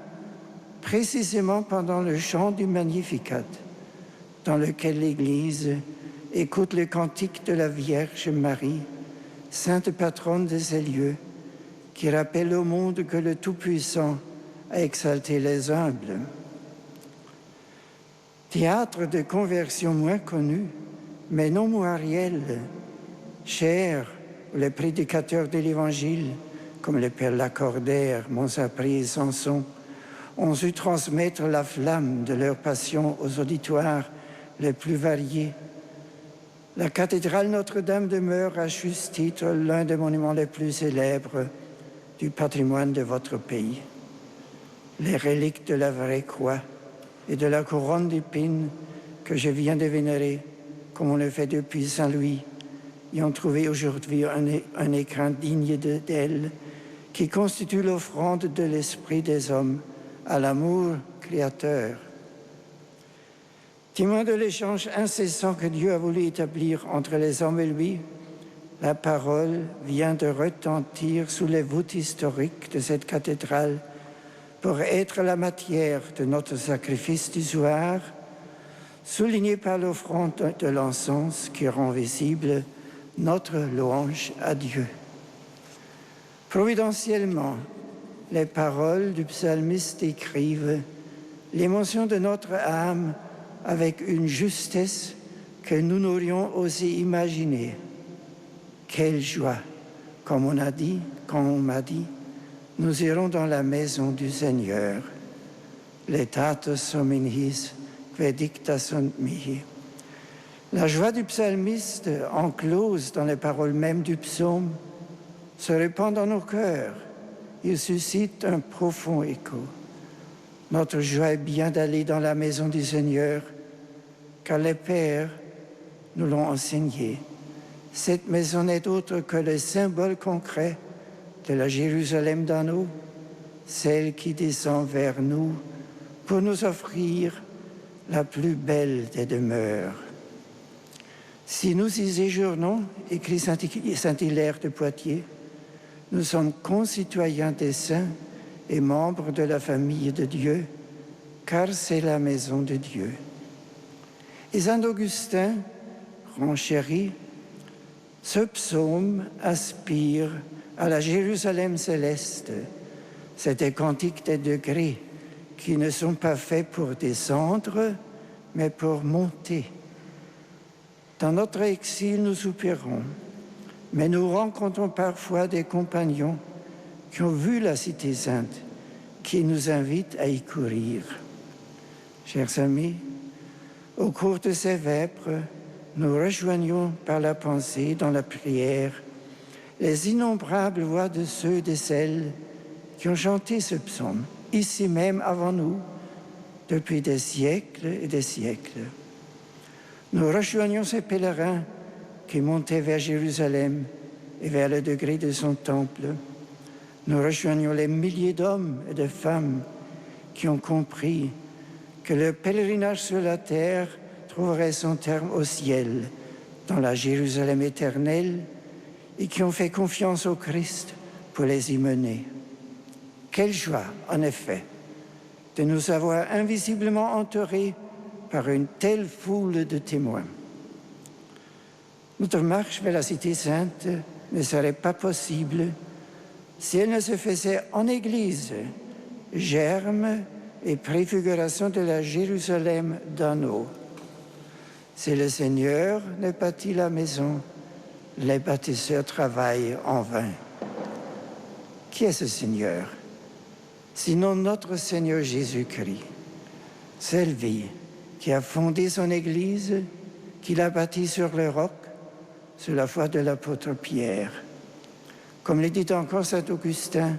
A: précisément pendant le chant du Magnificat, dans lequel l'Église écoute le cantique de la Vierge Marie, sainte patronne de ces lieux, qui rappelle au monde que le Tout-Puissant a exalté les humbles. Théâtre de conversion moins connu, mais non moins réel, cher aux les prédicateurs de l'Évangile, comme les pères Lacordaire, Montsapris et Samson, ont su transmettre la flamme de leur passion aux auditoires les plus variés, La cathédrale Notre-Dame demeure à juste titre l'un des monuments les plus célèbres du patrimoine de votre pays. Les reliques de la vraie croix et de la couronne d'épines que je viens de vénérer, comme on le fait depuis Saint-Louis, y ont trouvé aujourd'hui un écrin digne d'elle, qui constitue l'offrande de l'esprit des hommes à l'amour créateur. Témoin de l'échange incessant que Dieu a voulu établir entre les hommes et lui, la parole vient de retentir sous les voûtes historiques de cette cathédrale pour être la matière de notre sacrifice du soir, souligné par l'offrande de l'encens qui rend visible notre louange à Dieu. Providentiellement, les paroles du psalmiste décrivent l'émotion de notre âme avec une justesse que nous n'aurions osé imaginer. Quelle joie, comme on a dit, quand on m'a dit, nous irons dans la maison du Seigneur. Laetatus hominis que dicta sunt mihi. La joie du psalmiste, enclose dans les paroles mêmes du psaume, se répand dans nos cœurs. Il suscite un profond écho. Notre joie est bien d'aller dans la maison du Seigneur, car les pères nous l'ont enseigné. Cette maison n'est autre que le symbole concret de la Jérusalem d'en haut, celle qui descend vers nous pour nous offrir la plus belle des demeures. Si nous y séjournons, écrit Saint-Hilaire de Poitiers, nous sommes concitoyens des saints et membres de la famille de Dieu, car c'est la maison de Dieu. Et Saint Augustin renchérit, ce psaume aspire à la Jérusalem céleste. C'est des cantiques des degrés qui ne sont pas faits pour descendre, mais pour monter. Dans notre exil, nous soupirons, mais nous rencontrons parfois des compagnons qui ont vu la cité sainte, qui nous invitent à y courir. Chers amis, au cours de ces vêpres, nous rejoignons par la pensée, dans la prière, les innombrables voix de ceux et de celles qui ont chanté ce psaume, ici même avant nous, depuis des siècles et des siècles. Nous rejoignons ces pèlerins qui montaient vers Jérusalem et vers le degré de son temple. Nous rejoignons les milliers d'hommes et de femmes qui ont compris que le pèlerinage sur la terre trouverait son terme au ciel, dans la Jérusalem éternelle, et qui ont fait confiance au Christ pour les y mener. Quelle joie, en effet, de nous avoir invisiblement entourés par une telle foule de témoins. Notre marche vers la Cité Sainte ne serait pas possible si elle ne se faisait en Église, germe et préfiguration de la Jérusalem d'en haut. Si le Seigneur ne bâtit la maison, les bâtisseurs travaillent en vain. Qui est ce Seigneur? Sinon notre Seigneur Jésus-Christ, celui qui a fondé son Église, qui l'a bâtie sur le roc, sur la foi de l'apôtre Pierre. Comme le dit encore saint Augustin,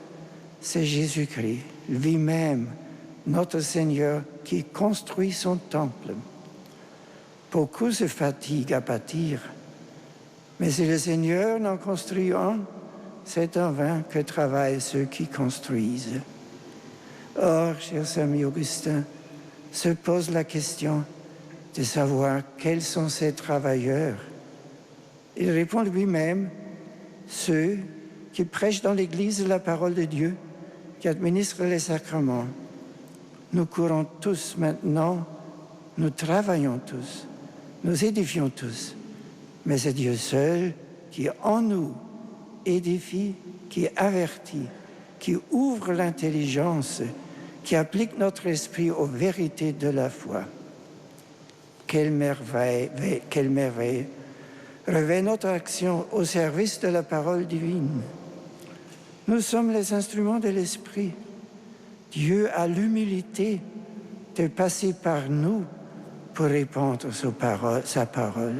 A: c'est Jésus-Christ, lui-même, notre Seigneur, qui construit son temple. Beaucoup se fatiguent à bâtir, mais si le Seigneur n'en construit un, c'est en vain que travaillent ceux qui construisent. Or, chers amis Augustins, se pose la question de savoir quels sont ces travailleurs. Il répond lui-même, ceux qui prêchent dans l'Église la parole de Dieu, qui administrent les sacrements. Nous courons tous maintenant, nous travaillons tous, nous édifions tous, mais c'est Dieu seul qui en nous édifie, qui avertit, qui ouvre l'intelligence, qui applique notre esprit aux vérités de la foi. Quelle merveille, quelle merveille revêt notre action au service de la parole divine. Nous sommes les instruments de l'Esprit. Dieu a l'humilité de passer par nous pour répandre sa parole.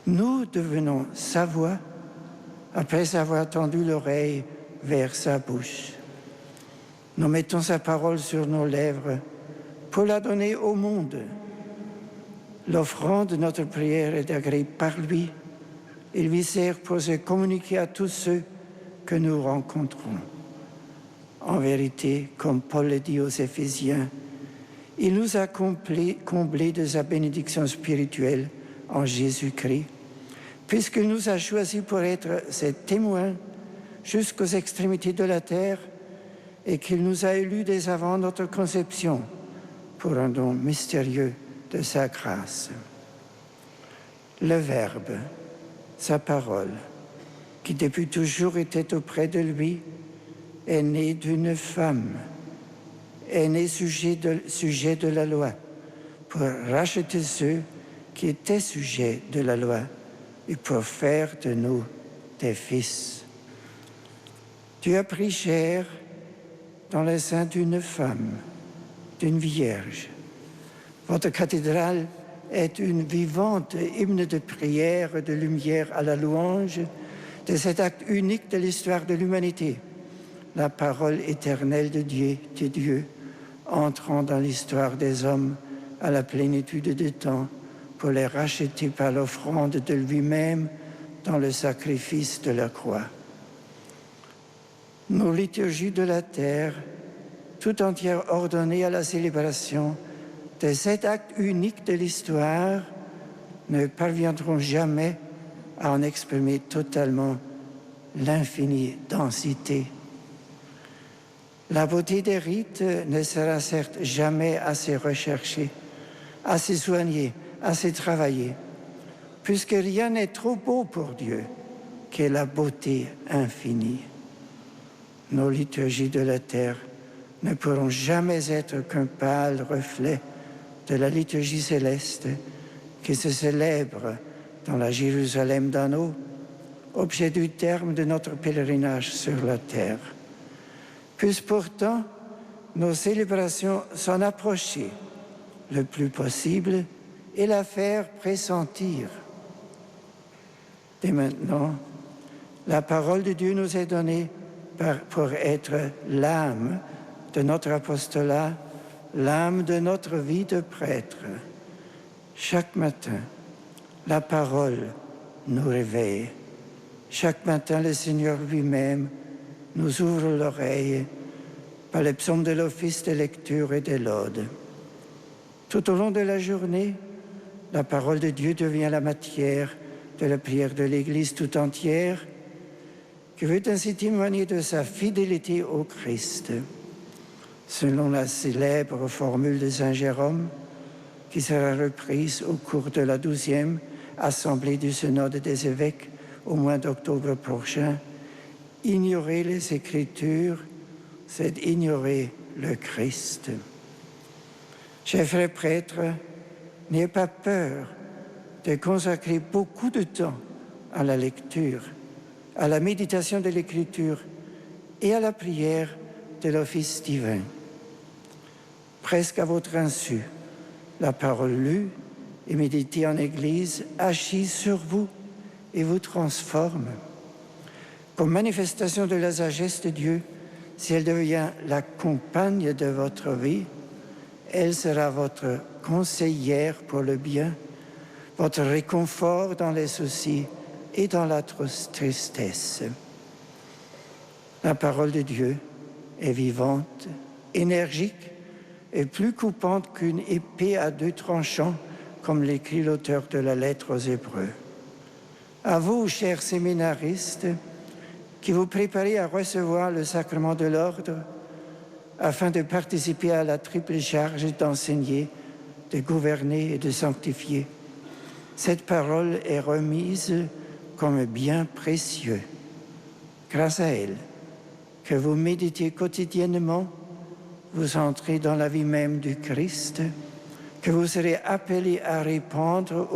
A: Nous devenons sa voix après avoir tendu l'oreille vers sa bouche. Nous mettons sa parole sur nos lèvres pour la donner au monde. L'offrande de notre prière est agréée par lui. Il lui sert pour se communiquer à tous ceux que nous rencontrons. En vérité, comme Paul le dit aux Éphésiens, il nous a comblés de sa bénédiction spirituelle en Jésus-Christ, puisqu'il nous a choisis pour être ses témoins jusqu'aux extrémités de la terre et qu'il nous a élus dès avant notre conception pour un don mystérieux de sa grâce. Le Verbe, sa parole, qui depuis toujours était auprès de lui, est né d'une femme, est né sujet de la loi, pour racheter ceux qui étaient sujets de la loi et pour faire de nous des fils. Tu as pris chair dans le sein d'une femme, d'une vierge. Votre cathédrale est une vivante hymne de prière, de lumière à la louange de cet acte unique de l'histoire de l'humanité, la parole éternelle de Dieu, entrant dans l'histoire des hommes à la plénitude des temps pour les racheter par l'offrande de lui-même dans le sacrifice de la croix. Nos liturgies de la terre, tout entières ordonnées à la célébration de cet acte unique de l'histoire, ne parviendront jamais à en exprimer totalement l'infinie densité. La beauté des rites ne sera certes jamais assez recherchée, assez soignée, assez travaillée, puisque rien n'est trop beau pour Dieu qu'est la beauté infinie. Nos liturgies de la terre ne pourront jamais être qu'un pâle reflet de la liturgie céleste qui se célèbre dans la Jérusalem d'en haut, objet du terme de notre pèlerinage sur la terre. Puissent pourtant nos célébrations s'en approcher le plus possible et la faire pressentir. Dès maintenant, la parole de Dieu nous est donnée pour être l'âme de notre apostolat, l'âme de notre vie de prêtre. Chaque matin, la parole nous réveille. Chaque matin, le Seigneur lui-même nous ouvre l'oreille par les psaumes de l'office de lecture et de laude. Tout au long de la journée, la parole de Dieu devient la matière de la prière de l'Église tout entière, qui veut ainsi témoigner de sa fidélité au Christ. Selon la célèbre formule de Saint Jérôme, qui sera reprise au cours de la 12e Assemblée du Synode des évêques au mois d'octobre prochain, ignorer les Écritures, c'est ignorer le Christ. Chers frères prêtres, n'ayez pas peur de consacrer beaucoup de temps à la lecture, à la méditation de l'Écriture et à la prière de l'office divin. Presque à votre insu, la parole lue et méditée en Église agit sur vous et vous transforme. Comme manifestation de la sagesse de Dieu, si elle devient la compagne de votre vie, elle sera votre conseillère pour le bien, votre réconfort dans les soucis et dans la tristesse. La parole de Dieu est vivante, énergique et plus coupante qu'une épée à deux tranchants, comme l'écrit l'auteur de la lettre aux Hébreux. À vous, chers séminaristes, qui vous préparez à recevoir le sacrement de l'ordre, afin de participer à la triple charge d'enseigner, de gouverner et de sanctifier. Cette parole est remise comme bien précieux. Grâce à elle, que vous méditez quotidiennement, vous entrez dans la vie même du Christ, que vous serez appelés à répandre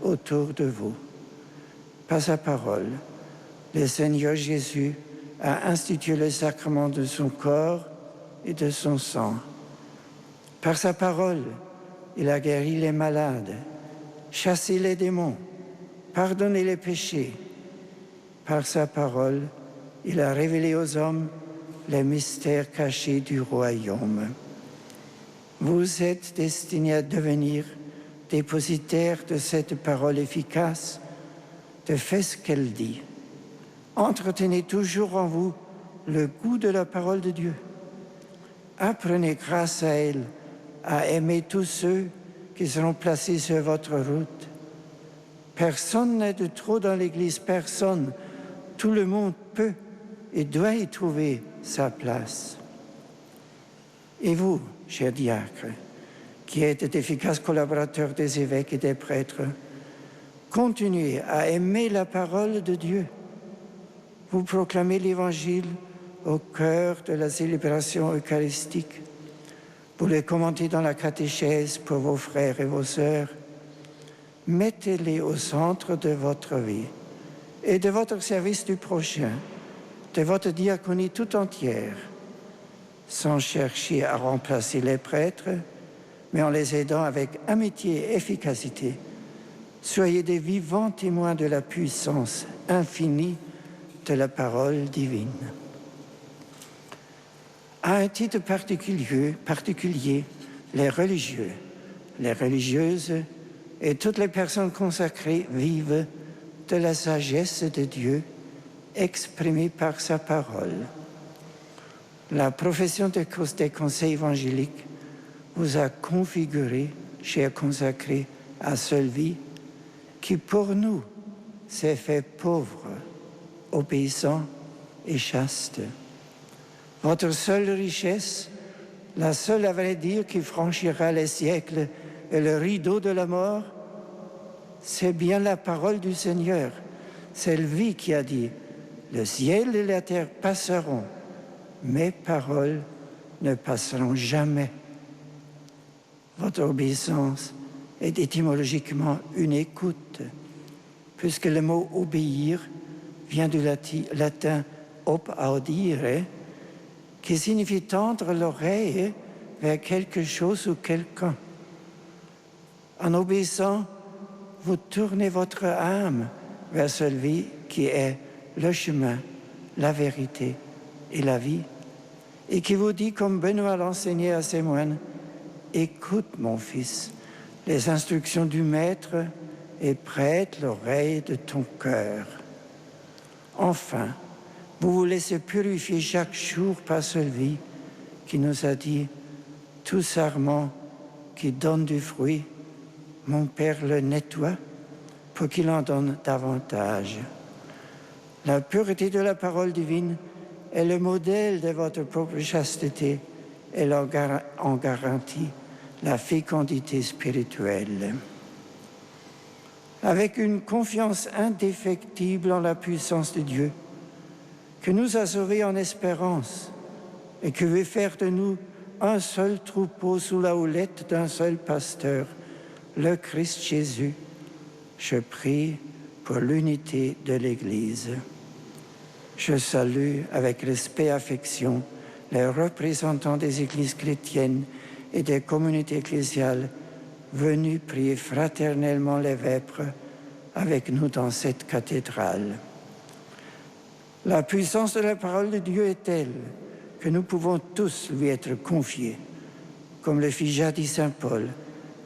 A: autour de vous. Par sa parole, le Seigneur Jésus a institué le sacrement de son corps et de son sang. Par sa parole, il a guéri les malades, chassé les démons, pardonné les péchés. Par sa parole, il a révélé aux hommes les mystères cachés du royaume. Vous êtes destinés à devenir dépositaires de cette parole efficace, de faire ce qu'elle dit. Entretenez toujours en vous le goût de la parole de Dieu. Apprenez grâce à elle à aimer tous ceux qui seront placés sur votre route. Personne n'est de trop dans l'Église, personne. Tout le monde peut et doit y trouver sa place. Et vous, chers diacres, qui êtes d'efficaces collaborateurs des évêques et des prêtres, continuez à aimer la parole de Dieu. Vous proclamez l'Évangile au cœur de la célébration eucharistique. Vous les commentez dans la catéchèse pour vos frères et vos sœurs. Mettez-les au centre de votre vie et de votre service du prochain, de votre diaconie tout entière, sans chercher à remplacer les prêtres, mais en les aidant avec amitié et efficacité. Soyez des vivants témoins de la puissance infinie de la parole divine. À un titre particulier, les religieux, les religieuses et toutes les personnes consacrées vivent de la sagesse de Dieu exprimée par sa parole. La profession des conseils évangéliques vous a configuré, chers consacrés, à celui qui pour nous s'est fait pauvre, obéissant et chaste. Votre seule richesse, la seule à vrai dire qui franchira les siècles et le rideau de la mort, c'est bien la parole du Seigneur. C'est lui qui a dit « Le ciel et la terre passeront, mes paroles ne passeront jamais ». Votre obéissance est étymologiquement une écoute, puisque le mot « obéir » vient du latin « ob audire », qui signifie tendre l'oreille vers quelque chose ou quelqu'un. En obéissant, vous tournez votre âme vers celui qui est le chemin, la vérité et la vie, et qui vous dit, comme Benoît l'enseignait à ses moines, « Écoute, mon fils, les instructions du Maître et prête l'oreille de ton cœur. » Enfin, vous vous laissez purifier chaque jour par celui qui nous a dit « Tout sarment qui donne du fruit, mon Père le nettoie pour qu'il en donne davantage. » La pureté de la parole divine est le modèle de votre propre chasteté. Elle en garantit la fécondité spirituelle. Avec une confiance indéfectible en la puissance de Dieu, que nous a sauvés en espérance et qui veut faire de nous un seul troupeau sous la houlette d'un seul pasteur, le Christ Jésus, je prie pour l'unité de l'Église. Je salue avec respect et affection les représentants des églises chrétiennes et des communautés ecclésiales venus prier fraternellement les vêpres avec nous dans cette cathédrale. La puissance de la parole de Dieu est telle que nous pouvons tous lui être confiés, comme le fit jadis saint Paul,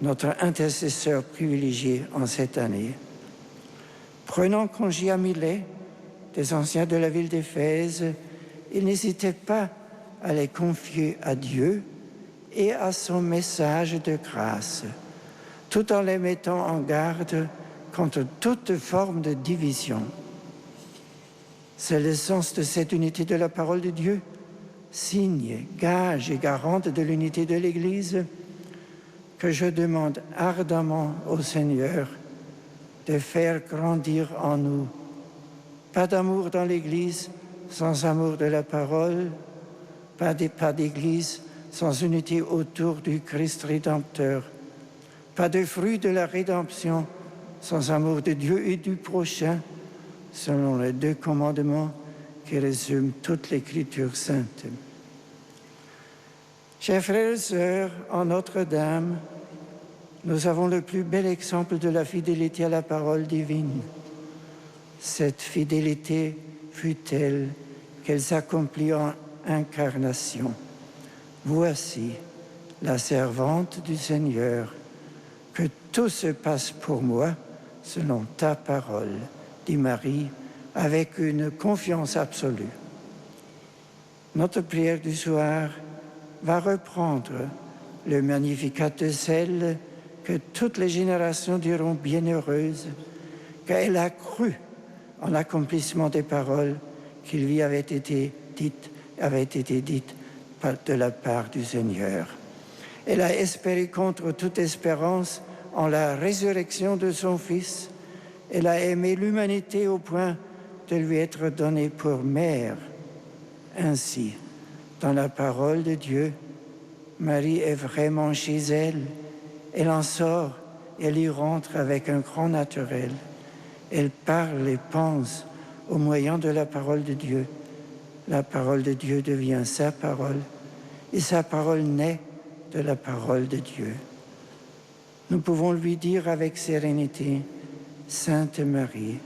A: notre intercesseur privilégié en cette année. Prenant congé à Milet des anciens de la ville d'Éphèse, il n'hésitait pas à les confier à Dieu et à son message de grâce, tout en les mettant en garde contre toute forme de division. C'est le sens de cette unité de la parole de Dieu, signe, gage et garante de l'unité de l'Église, que je demande ardemment au Seigneur de faire grandir en nous. Pas d'amour dans l'Église sans amour de la parole, pas d'Église sans unité autour du Christ Rédempteur, pas de fruit de la rédemption sans amour de Dieu et du prochain, selon les 2 commandements qui résument toute l'Écriture sainte. Chers frères et sœurs, en Notre-Dame, nous avons le plus bel exemple de la fidélité à la parole divine. Cette fidélité fut telle qu'elle s'accomplit en incarnation. Voici la servante du Seigneur, que tout se passe pour moi selon ta parole, dit Marie, avec une confiance absolue. Notre prière du soir va reprendre le Magnificat de celle que toutes les générations diront bienheureuse, qu'elle a cru en l'accomplissement des paroles qui lui avaient été dites de la part du Seigneur. Elle a espéré contre toute espérance en la résurrection de son Fils. Elle a aimé l'humanité au point de lui être donnée pour mère. Ainsi, dans la parole de Dieu, Marie est vraiment chez elle. Elle en sort, elle y rentre avec un grand naturel. Elle parle et pense au moyen de la parole de Dieu. La parole de Dieu devient sa parole et sa parole naît de la parole de Dieu. Nous pouvons lui dire avec sérénité, Sainte Marie,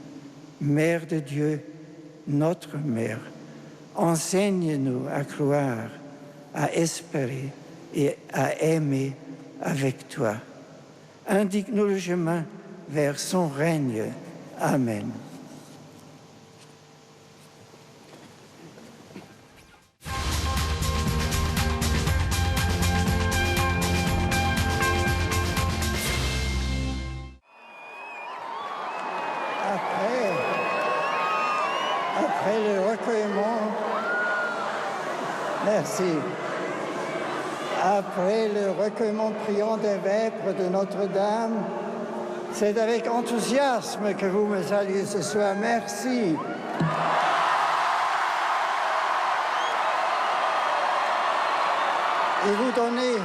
A: Mère de Dieu, notre Mère, enseigne-nous à croire, à espérer et à aimer avec toi. Indique-nous le chemin vers son règne. Amen. Après le recueillement, merci. Après le recueillement priant des vêpres de Notre-Dame, c'est avec enthousiasme que vous me saluez ce soir. Merci. Et vous donnez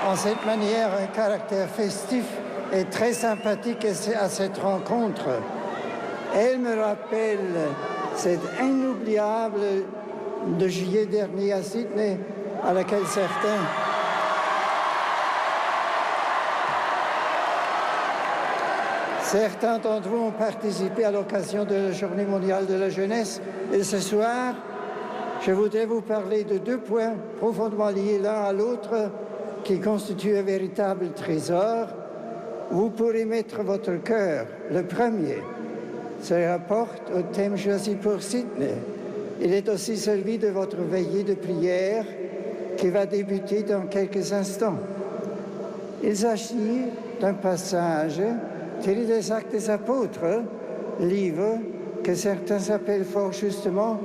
A: en cette manière un caractère festif et très sympathique à cette rencontre. Elle me rappelle cette inoubliable de juillet dernier à Sydney, à laquelle certains d'entre vous ont participé à l'occasion de la Journée mondiale de la jeunesse. Et ce soir, je voudrais vous parler de deux points profondément liés l'un à l'autre qui constituent un véritable trésor. Vous pourrez mettre votre cœur. Le premier se rapporte au thème choisi pour Sydney. Il est aussi celui de votre veillée de prière qui va débuter dans quelques instants. Il s'agit d'un passage tiré des Actes des Apôtres, livre que certains appellent fort justement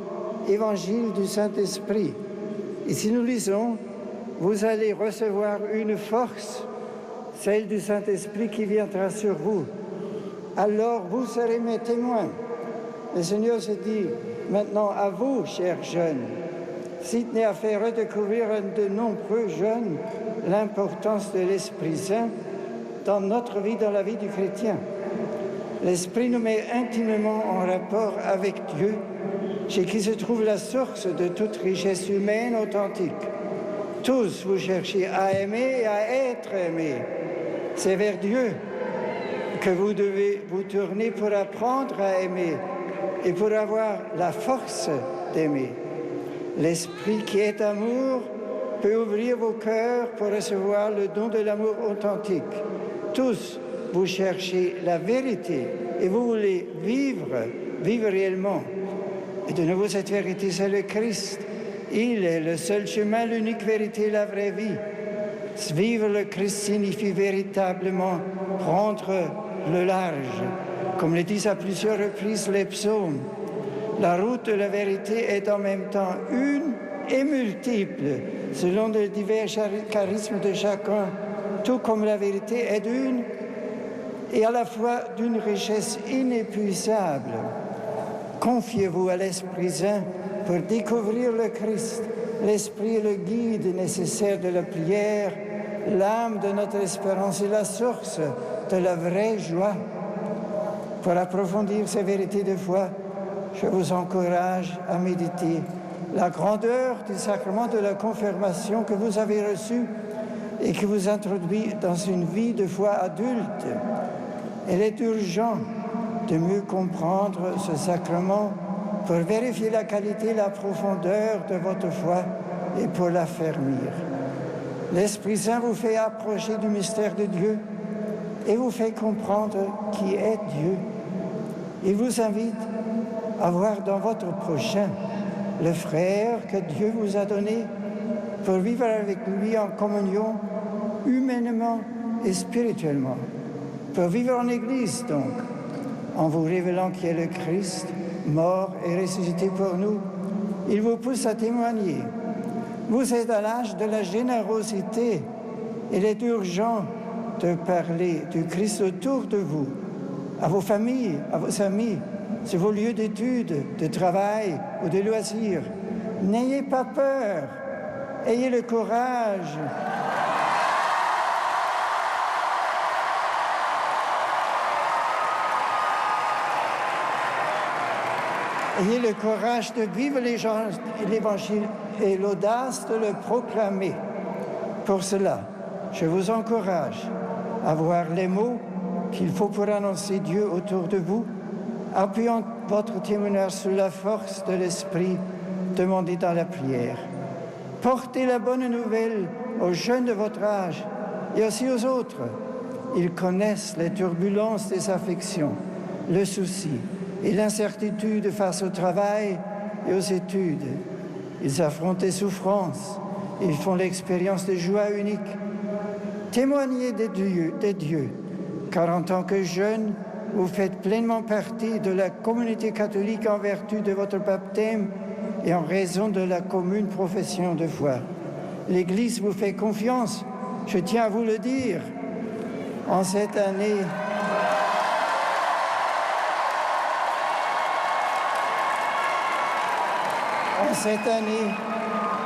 A: Évangile du Saint-Esprit. Et si nous lisons, vous allez recevoir une force, celle du Saint-Esprit qui viendra sur vous. Alors vous serez mes témoins. Le Seigneur se dit maintenant à vous, chers jeunes. Sydney a fait redécouvrir à de nombreux jeunes l'importance de l'Esprit Saint dans notre vie, dans la vie du chrétien. L'Esprit nous met intimement en rapport avec Dieu, chez qui se trouve la source de toute richesse humaine authentique. Tous, vous cherchez à aimer et à être aimés. C'est vers Dieu que vous devez vous tourner pour apprendre à aimer et pour avoir la force d'aimer. L'Esprit qui est amour peut ouvrir vos cœurs pour recevoir le don de l'amour authentique. Tous, vous cherchez la vérité et vous voulez vivre réellement. Et de nouveau, cette vérité, c'est le Christ. Il est le seul chemin, l'unique vérité, la vraie vie. Vivre le Christ signifie véritablement prendre le large, comme le disent à plusieurs reprises les psaumes. La route de la vérité est en même temps une et multiple, selon les divers charismes de chacun, tout comme la vérité est d'une et à la fois d'une richesse inépuisable. Confiez-vous à l'Esprit Saint pour découvrir le Christ. L'Esprit est le guide nécessaire de la prière, l'âme de notre espérance et la source de la vraie joie. Pour approfondir ces vérités de foi, je vous encourage à méditer la grandeur du sacrement de la confirmation que vous avez reçu et qui vous introduit dans une vie de foi adulte. Il est urgent de mieux comprendre ce sacrement pour vérifier la qualité et la profondeur de votre foi et pour l'affermir. L'Esprit Saint vous fait approcher du mystère de Dieu et vous fait comprendre qui est Dieu. Il vous invite à voir dans votre prochain le frère que Dieu vous a donné pour vivre avec lui en communion humainement et spirituellement. Pour vivre en Église, donc, en vous révélant qui est le Christ, mort et ressuscité pour nous, il vous pousse à témoigner. Vous êtes à l'âge de la générosité. Il est urgent de parler du Christ autour de vous, à vos familles, à vos amis, sur vos lieux d'études, de travail ou de loisirs. N'ayez pas peur, ayez le courage. Ayez le courage de vivre l'Évangile et l'audace de le proclamer. Pour cela, je vous encourage à voir les mots qu'il faut pour annoncer Dieu autour de vous, appuyant votre témoignage sur la force de l'Esprit demandé dans la prière. Portez la bonne nouvelle aux jeunes de votre âge et aussi aux autres. Ils connaissent les turbulences des affections, le souci et l'incertitude face au travail et aux études. Ils affrontent les souffrances, ils font l'expérience de joie unique. Témoignez des dieux, car en tant que jeunes, vous faites pleinement partie de la communauté catholique en vertu de votre baptême et en raison de la commune profession de foi. L'Église vous fait confiance, je tiens à vous le dire. En cette année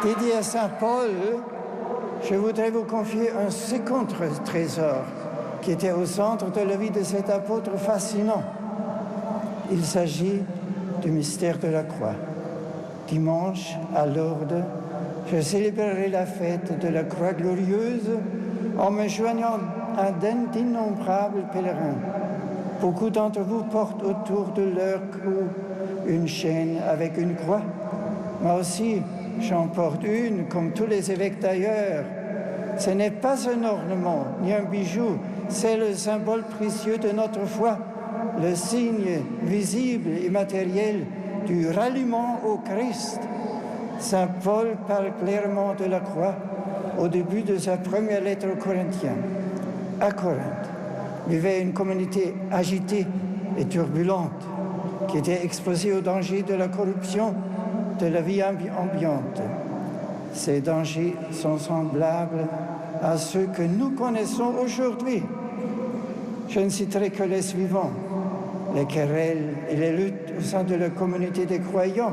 A: dédiée à Saint Paul, je voudrais vous confier un second trésor qui était au centre de la vie de cet apôtre fascinant. Il s'agit du mystère de la croix. Dimanche, à Lourdes, je célébrerai la fête de la croix glorieuse en me joignant à d'innombrables pèlerins. Beaucoup d'entre vous portent autour de leur cou une chaîne avec une croix. Moi aussi, j'en porte une, comme tous les évêques d'ailleurs. Ce n'est pas un ornement, ni un bijou, c'est le symbole précieux de notre foi, le signe visible et matériel du ralliement au Christ. Saint Paul parle clairement de la croix au début de sa première lettre aux Corinthiens. À Corinthe, vivait une communauté agitée et turbulente qui était exposée aux dangers de la corruption, de la vie ambiante. Ces dangers sont semblables à ceux que nous connaissons aujourd'hui. Je ne citerai que les suivants: les querelles et les luttes au sein de la communauté des croyants,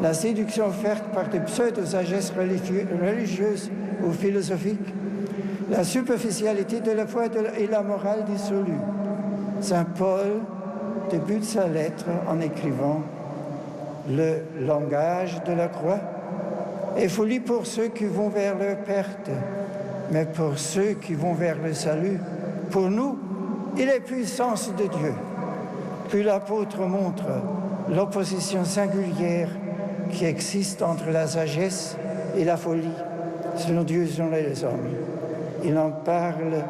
A: la séduction offerte par des pseudo-sagesses religieuses ou philosophiques, la superficialité de la foi et la morale dissolue. Saint Paul débute sa lettre en écrivant: le langage de la croix est folie pour ceux qui vont vers leur perte, mais pour ceux qui vont vers le salut, pour nous, il est puissance de Dieu. Puis l'apôtre montre l'opposition singulière qui existe entre la sagesse et la folie, selon Dieu et les hommes. Il en parle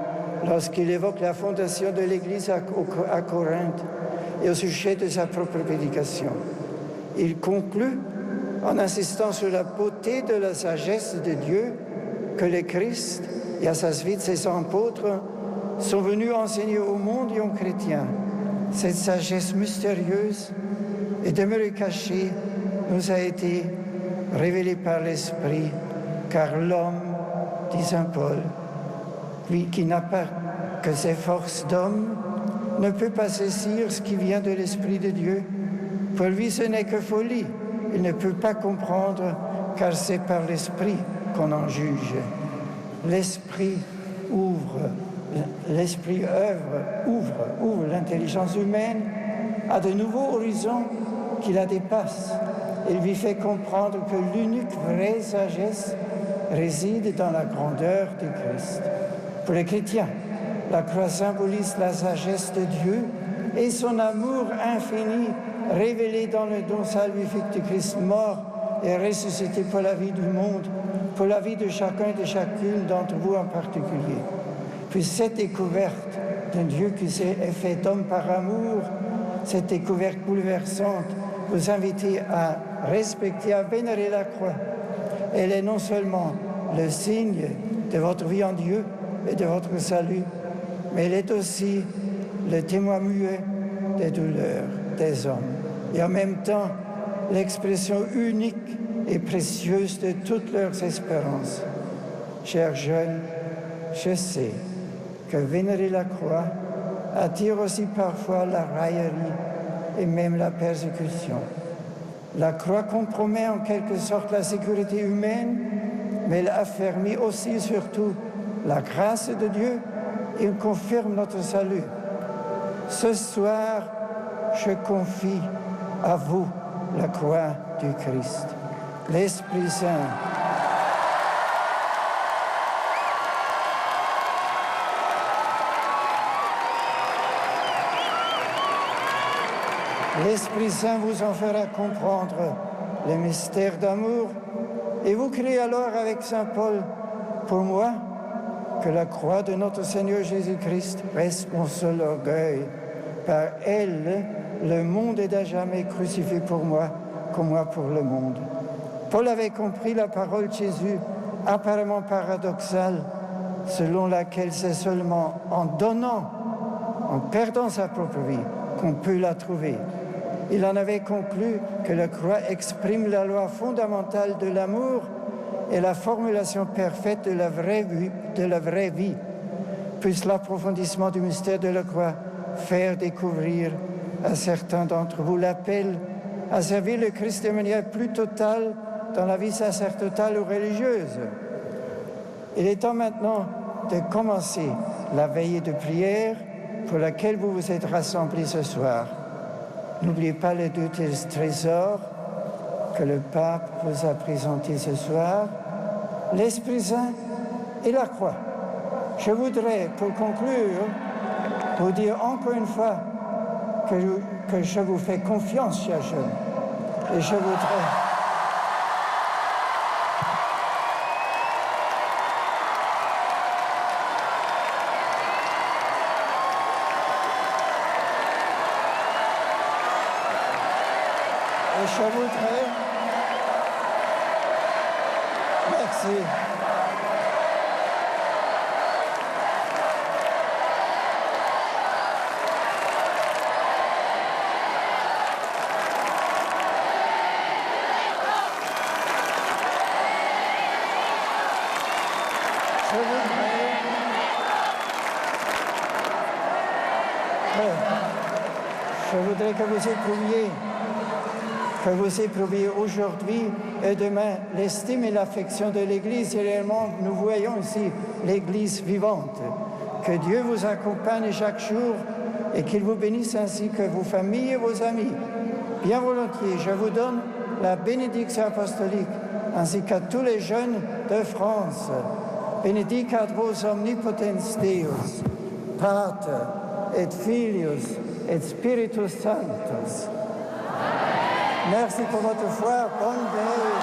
A: lorsqu'il évoque la fondation de l'Église à Corinthe et au sujet de sa propre prédication. Il conclut en insistant sur la beauté de la sagesse de Dieu que le Christ et à sa suite ses apôtres sont venus enseigner au monde et aux chrétiens. Cette sagesse mystérieuse et demeurée cachée nous a été révélée par l'Esprit, car l'homme, dit saint Paul, lui qui n'a pas que ses forces d'homme, ne peut pas saisir ce qui vient de l'Esprit de Dieu. Pour lui, ce n'est que folie. Il ne peut pas comprendre, car c'est par l'Esprit qu'on en juge. L'Esprit ouvre l'intelligence humaine à de nouveaux horizons qui la dépassent. Il lui fait comprendre que l'unique vraie sagesse réside dans la grandeur du Christ. Pour les chrétiens, la croix symbolise la sagesse de Dieu et son amour infini révélé dans le don salvifique du Christ mort et ressuscité pour la vie du monde, pour la vie de chacun et de chacune d'entre vous en particulier. Puis cette découverte d'un Dieu qui s'est fait homme par amour, cette découverte bouleversante, vous invite à respecter, à vénérer la croix. Elle est non seulement le signe de votre vie en Dieu et de votre salut, mais elle est aussi le témoin muet des douleurs des hommes. Et en même temps, l'expression unique et précieuse de toutes leurs espérances. Chers jeunes, je sais que vénérer la croix attire aussi parfois la raillerie et même la persécution. La croix compromet en quelque sorte la sécurité humaine, mais elle affermit aussi et surtout la grâce de Dieu et confirme notre salut. Ce soir, je confie à vous la croix du Christ. L'Esprit Saint L'Esprit Saint vous en fera comprendre les mystères d'amour et vous criez alors avec Saint Paul, pour moi, que la croix de notre Seigneur Jésus-Christ reste mon seul orgueil. Par elle, le monde est à jamais crucifié pour moi, comme moi pour le monde. Paul avait compris la parole de Jésus, apparemment paradoxale, selon laquelle c'est seulement en donnant, en perdant sa propre vie, qu'on peut la trouver. Il en avait conclu que la croix exprime la loi fondamentale de l'amour et la formulation parfaite de la vraie vie. Puisse l'approfondissement du mystère de la croix faire découvrir à certains d'entre vous l'appel à servir le Christ de manière plus totale dans la vie sacerdotale ou religieuse. Il est temps maintenant de commencer la veillée de prière pour laquelle vous vous êtes rassemblés ce soir. N'oubliez pas les deux trésors que le pape vous a présentés ce soir, l'Esprit Saint et la croix. Je voudrais, pour conclure, vous dire encore une fois que je vous fais confiance, chers jeunes. Et je voudrais... Je voudrais... Merci. Je voudrais que vous éprouviez aujourd'hui et demain l'estime et l'affection de l'Église. Et réellement, nous voyons ici l'Église vivante. Que Dieu vous accompagne chaque jour et qu'il vous bénisse ainsi que vos familles et vos amis. Bien volontiers, je vous donne la bénédiction apostolique ainsi qu'à tous les jeunes de France. Benedicat vos omnipotens Deus, Pater et Filius et Spiritus Sanctus. Merci pour votre foi. Bonne veille.